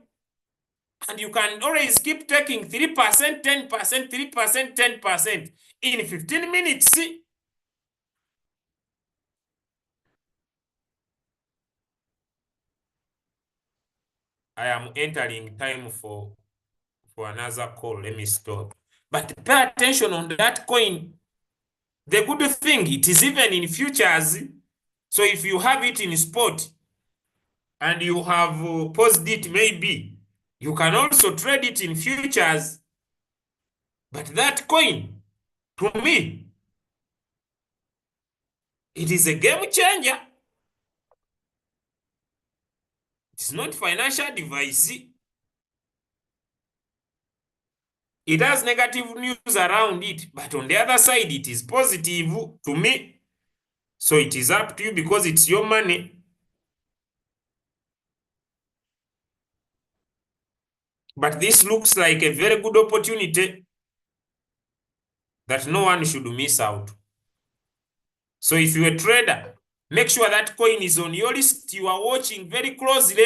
And you can always keep taking 3%, 10%, 3%, 10% in 15 minutes. I am entering time for another call. Let me stop. But pay attention on that coin. The good thing, it is even in futures. So if you have it in spot and you have paused it, maybe you can also trade it in futures. But that coin, to me, it is a game changer. It's not financial advice. It has negative news around it, but on the other side, it is positive to me. So it is up to you because it's your money. But this looks like a very good opportunity that no one should miss out. So if you're a trader, make sure that coin is on your list. You are watching very closely.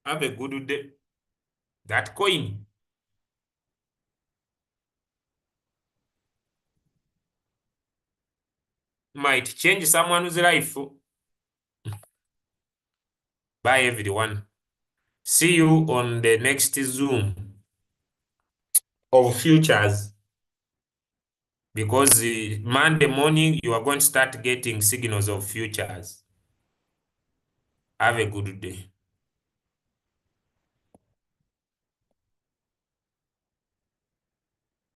Have a good day. That coin might change someone's life. Bye, everyone. See you on the next Zoom. of futures, because Monday morning you are going to start getting signals of futures. Have a good day.